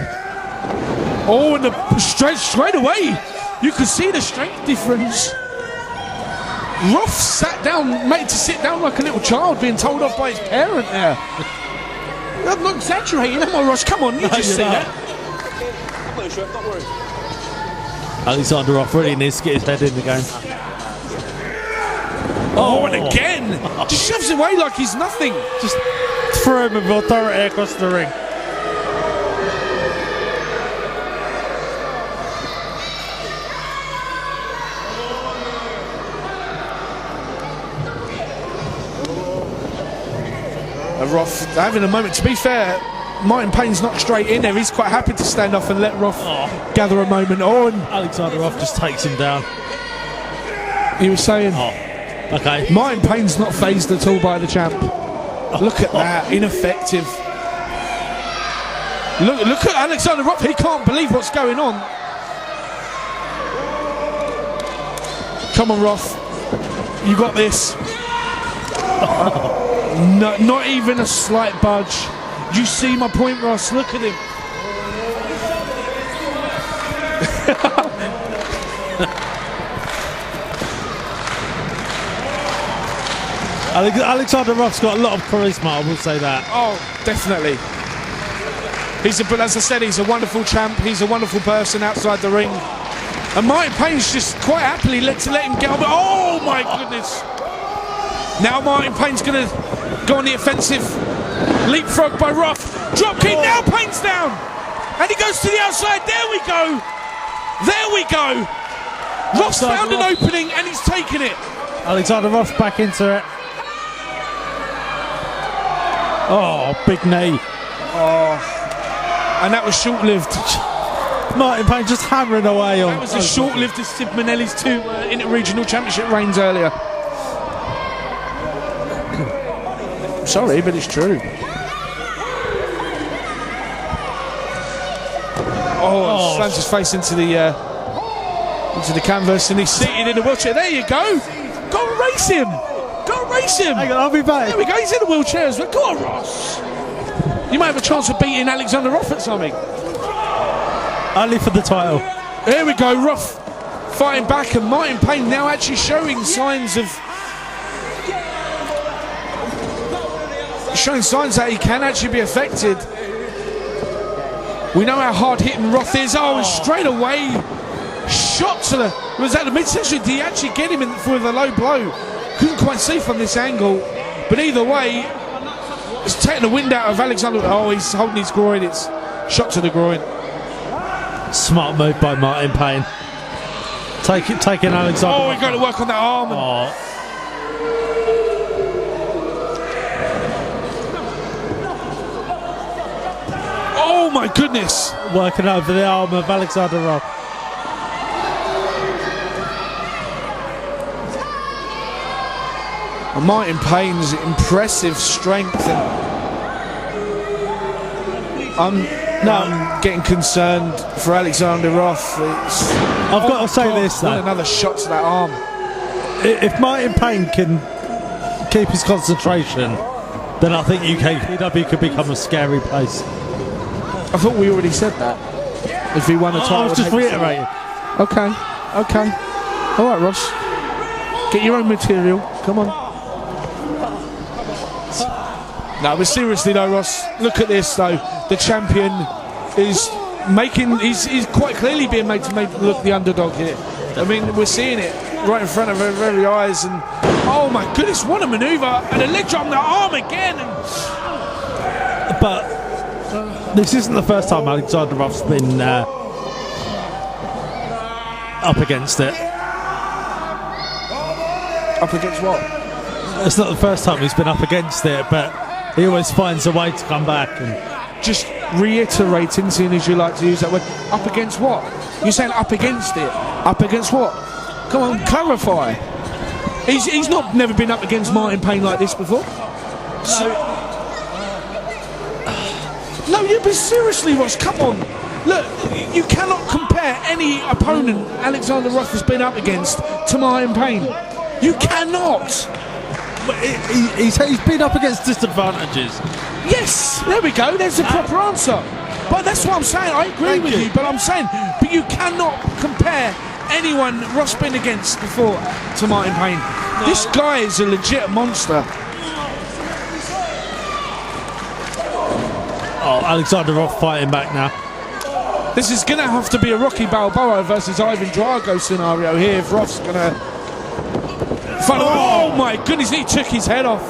Oh, and the straight away, you can see the strength difference. Roth sat down, made to sit down like a little child being told off by his parent there. I'm not exaggerating, am I, Ross? Come on, you just see that. Don't worry. Alexander Roth really needs to get his head in the game. Oh, and again! Just shoves it away like he's nothing. Just throw him with authority across the ring. Roth having a moment. To be fair, Martn Payne's not straight in there. He's quite happy to stand off and let Roth gather a moment on. Alexander Roth just takes him down. He was saying, Okay. Martin Payne's not phased at all by the champ. Look at that, ineffective. Look at Alexander Roth. He can't believe what's going on. Come on, Roth. You got this. No, not even a slight budge. Do you see my point, Ross? Look at him. Alexander Roth's got a lot of charisma, I will say that. Oh, definitely. But as I said, he's a wonderful champ. He's a wonderful person outside the ring. And Martin Payne's just quite happily let him get on. Oh my goodness! Now Martin Payne's going to go on the offensive. Leapfrog by Roth. Drop kick. Now Payne's down, and he goes to the outside. There we go. There we go. Roth's found an opening, and he's taken it. Alexander Roth back into it. Oh, big knee. Oh, and that was short-lived. Martin Payne just hammering away on. That was as short-lived as Sid Manelli's 2 Inter-Regional Championship reigns earlier. Sorry, but it's true. Oh, slams his face into the canvas, and he's seated in a wheelchair. There you go. Go and race him. Go and race him. Hang on, I'll be back. There we go. He's in a wheelchair as well. Go on, Ross. You might have a chance of beating Alexander Roth at something. Only for the title. There we go. Roth fighting back, and Martin Payne now actually showing signs that he can actually be affected. We know how hard hitting Roth is. Oh, and straight away, shot to the. Was that the midsection? Did he actually get him in for the low blow? Couldn't quite see from this angle, but either way, it's taking the wind out of Alexander. Oh, he's holding his groin. It's shot to the groin. Smart move by Martin Payne. Taking Alexander. Oh, we've got to work on that arm. Oh my goodness! Working over the arm of Alexander Roth. And Martin Payne's impressive strength, and I'm getting concerned for Alexander Roth. I've got to say this though. Another shot to that arm. If Martin Payne can keep his concentration, then I think UKPW could become a scary place. I thought we already said that. If he won the title, I was just reiterating. Okay. All right, Ross. Get your own material. Come on. No, but seriously though, Ross, look at this though. The champion is he's quite clearly being made to look the underdog here. I mean, we're seeing it right in front of our very eyes, and oh my goodness, what a manoeuvre, and a leg drop on the arm again. But this isn't the first time Alexander Roth's been up against it. Up against what? It's not the first time he's been up against it, but he always finds a way to come back. And just reiterating, seeing as you like to use that word, up against what? You're saying up against it? Up against what? Come on, clarify. He's never been up against Martin Payne like this before. No, but seriously, Ross, come on. Look, you cannot compare any opponent Alexander Roth has been up against to Martin Payne. You cannot. But he's been up against disadvantages. Yes, there we go. There's the proper answer. But that's what I'm saying. I agree with you. But I'm saying, but you cannot compare anyone Roth's been against before to Martin Payne. No. This guy is a legit monster. Oh, Alexander Roth fighting back now. This is going to have to be a Rocky Balboa versus Ivan Drago scenario here if Roth's going to... Oh my goodness, he took his head off.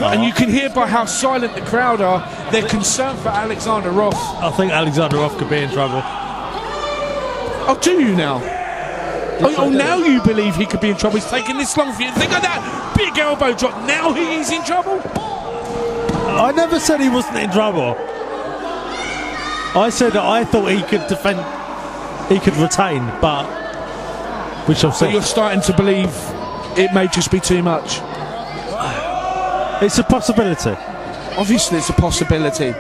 And you can hear by how silent the crowd are, they're concerned for Alexander Roth. I think Alexander Roth could be in trouble. Oh, do you now? Oh, now you believe he could be in trouble. He's taking this long for you to think of that big elbow drop. Now he's in trouble? I never said he wasn't in trouble. I said that I thought he could defend, he could retain, but We shall So see. you're starting to believe it may just be too much. It's a possibility. Obviously, it's a possibility.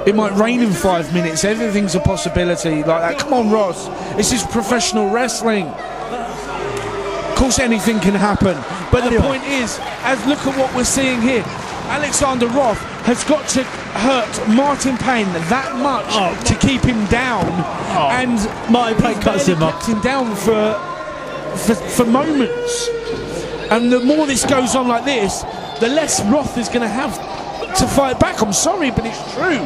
It might rain in 5 minutes. Everything's a possibility like that. Come on, Ross. This is professional wrestling. Of course, anything can happen. But the point is, as look at what we're seeing here. Alexander Roth has got to hurt Martn Payne that much to keep him down, and Martn Payne cuts him off. kept him down for moments. And the more this goes on like this, the less Roth is going to have to fight back. I'm sorry, but it's true.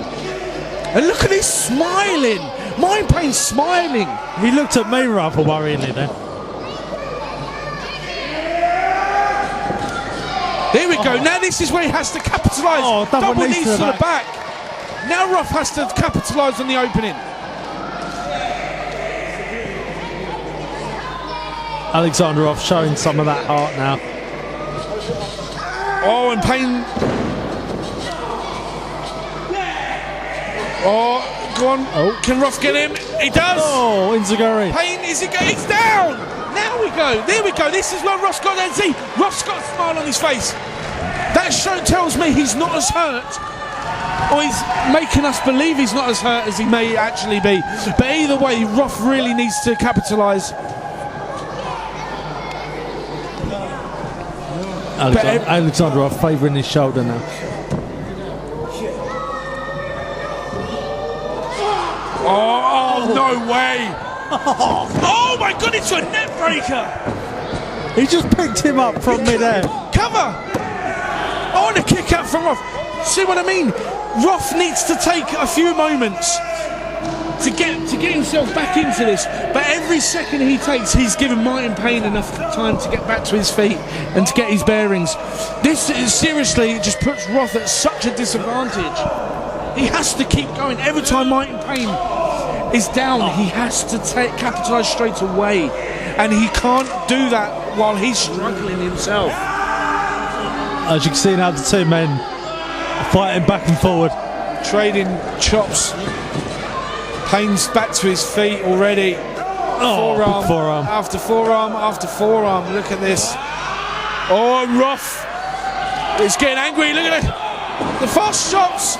And look at this smiling. Martn Payne's smiling. He looked at me rather worryingly then. Here we go. Now this is where he has to capitalise. Double knees to the back. Now Roth has to capitalise on the opening. Alexander Roth showing some of that heart now. Oh, and Payne. Oh, go on. Oh. Can Roth get him? He does. Oh, Inzaguri. Payne, is he going? He's down. Now we go. There we go. This is where Roth's got there. See, Roth's got a smile on his face. That show tells me he's not as hurt, or he's making us believe he's not as hurt as he may actually be. But either way, Roth really needs to capitalise. Alexander Roth favouring his shoulder now. Oh, no way. Oh my God, it's a net breaker. He just picked him up from midair. Cover. Oh, and a kick out from Roth. See what I mean? Roth needs to take a few moments to get himself back into this, but every second he takes, he's giving Martn Payne enough time to get back to his feet and to get his bearings. This is seriously just puts Roth at such a disadvantage. He has to keep going. Every time Martn Payne is down, he has to capitalise straight away, and he can't do that while he's struggling himself. As you can see now, the two men fighting back and forward, trading chops. Payne's back to his feet already. Forearm after forearm after forearm. Look at this. Oh, Roth is getting angry. Look at it. The fast chops.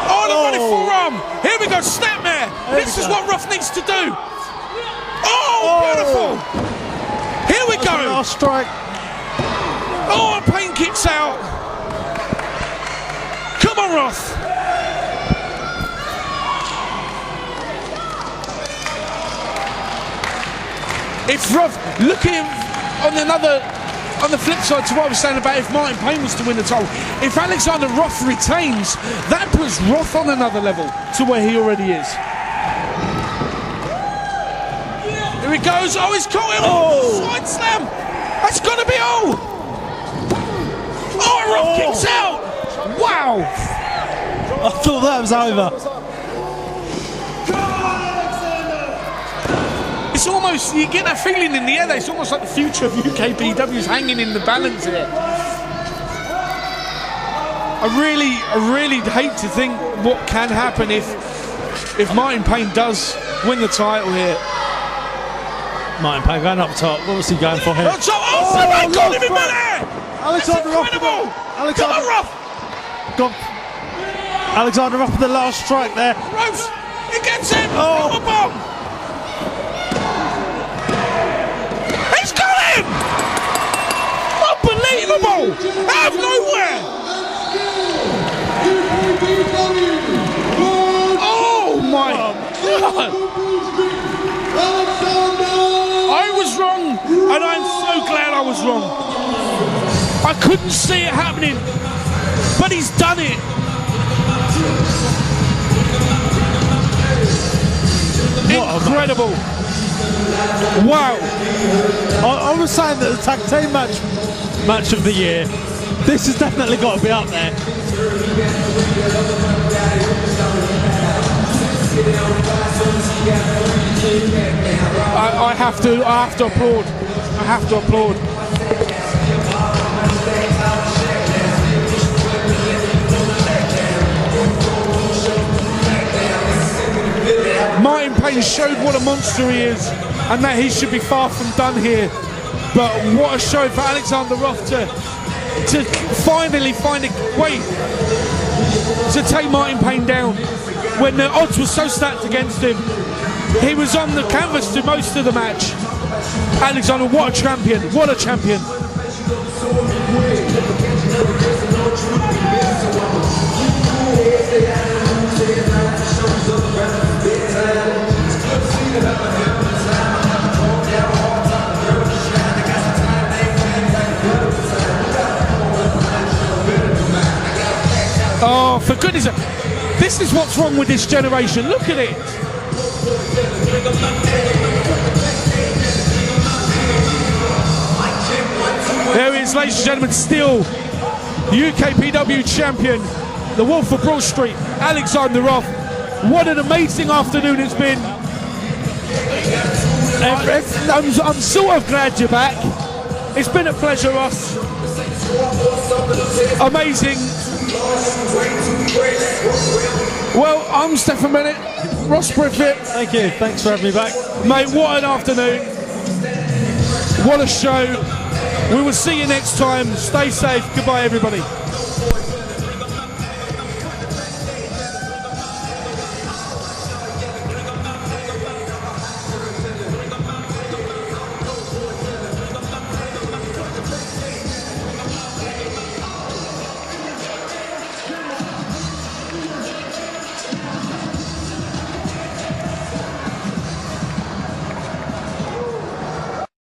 Oh, the running forearm. Here we go, snapmare. This is what Roth needs to do. Oh, beautiful. Here we go. Last strike. Oh, and Payne kicks out. Come on, Roth. If Roth, look at him on the flip side to what I was saying about if Martn Payne was to win the title, if Alexander Roth retains, that puts Roth on another level to where he already is. Here he goes. Oh, he's caught him. Oh, side slam. That's got to be all. Oh, Roth kicks out. Wow. I thought that was over. It's almost, you get that feeling in the air that it's almost like the future of UKPW is hanging in the balance here. I really hate to think what can happen if Martn Payne does win the title here. Martn Payne going up top. What was he going for here? Oh my God, him in midair! Alexander Roth. Come on, Roth! Alexander Roth with the last strike there. Roth, he gets him! Oh, bomb! He's got him! Unbelievable! Out of nowhere! Oh my God! I was wrong, and I'm so glad I was wrong. I couldn't see it happening, but he's done it. Incredible. Wow. I was saying that the tag team match of the year, this has definitely got to be up there. I have to applaud. I have to applaud. Martin Payne showed what a monster he is and that he should be far from done here. But what a show for Alexander Roth to finally find a way to take Martin Payne down when the odds were so stacked against him. He was on the canvas through most of the match. Alexander, what a champion, what a champion. Oh, for goodness sake. This is what's wrong with this generation. Look at it. There he is, ladies and gentlemen, still UKPW champion, the Wolf of Broad Street, Alexander Roth. What an amazing afternoon it's been. I'm sort of glad you're back. It's been a pleasure, Ross. Amazing. Well, I'm Stefan Bennett, Ross Griffith. Thank you, thanks for having me back. Mate, what an afternoon. What a show. We will see you next time. Stay safe. Goodbye, everybody.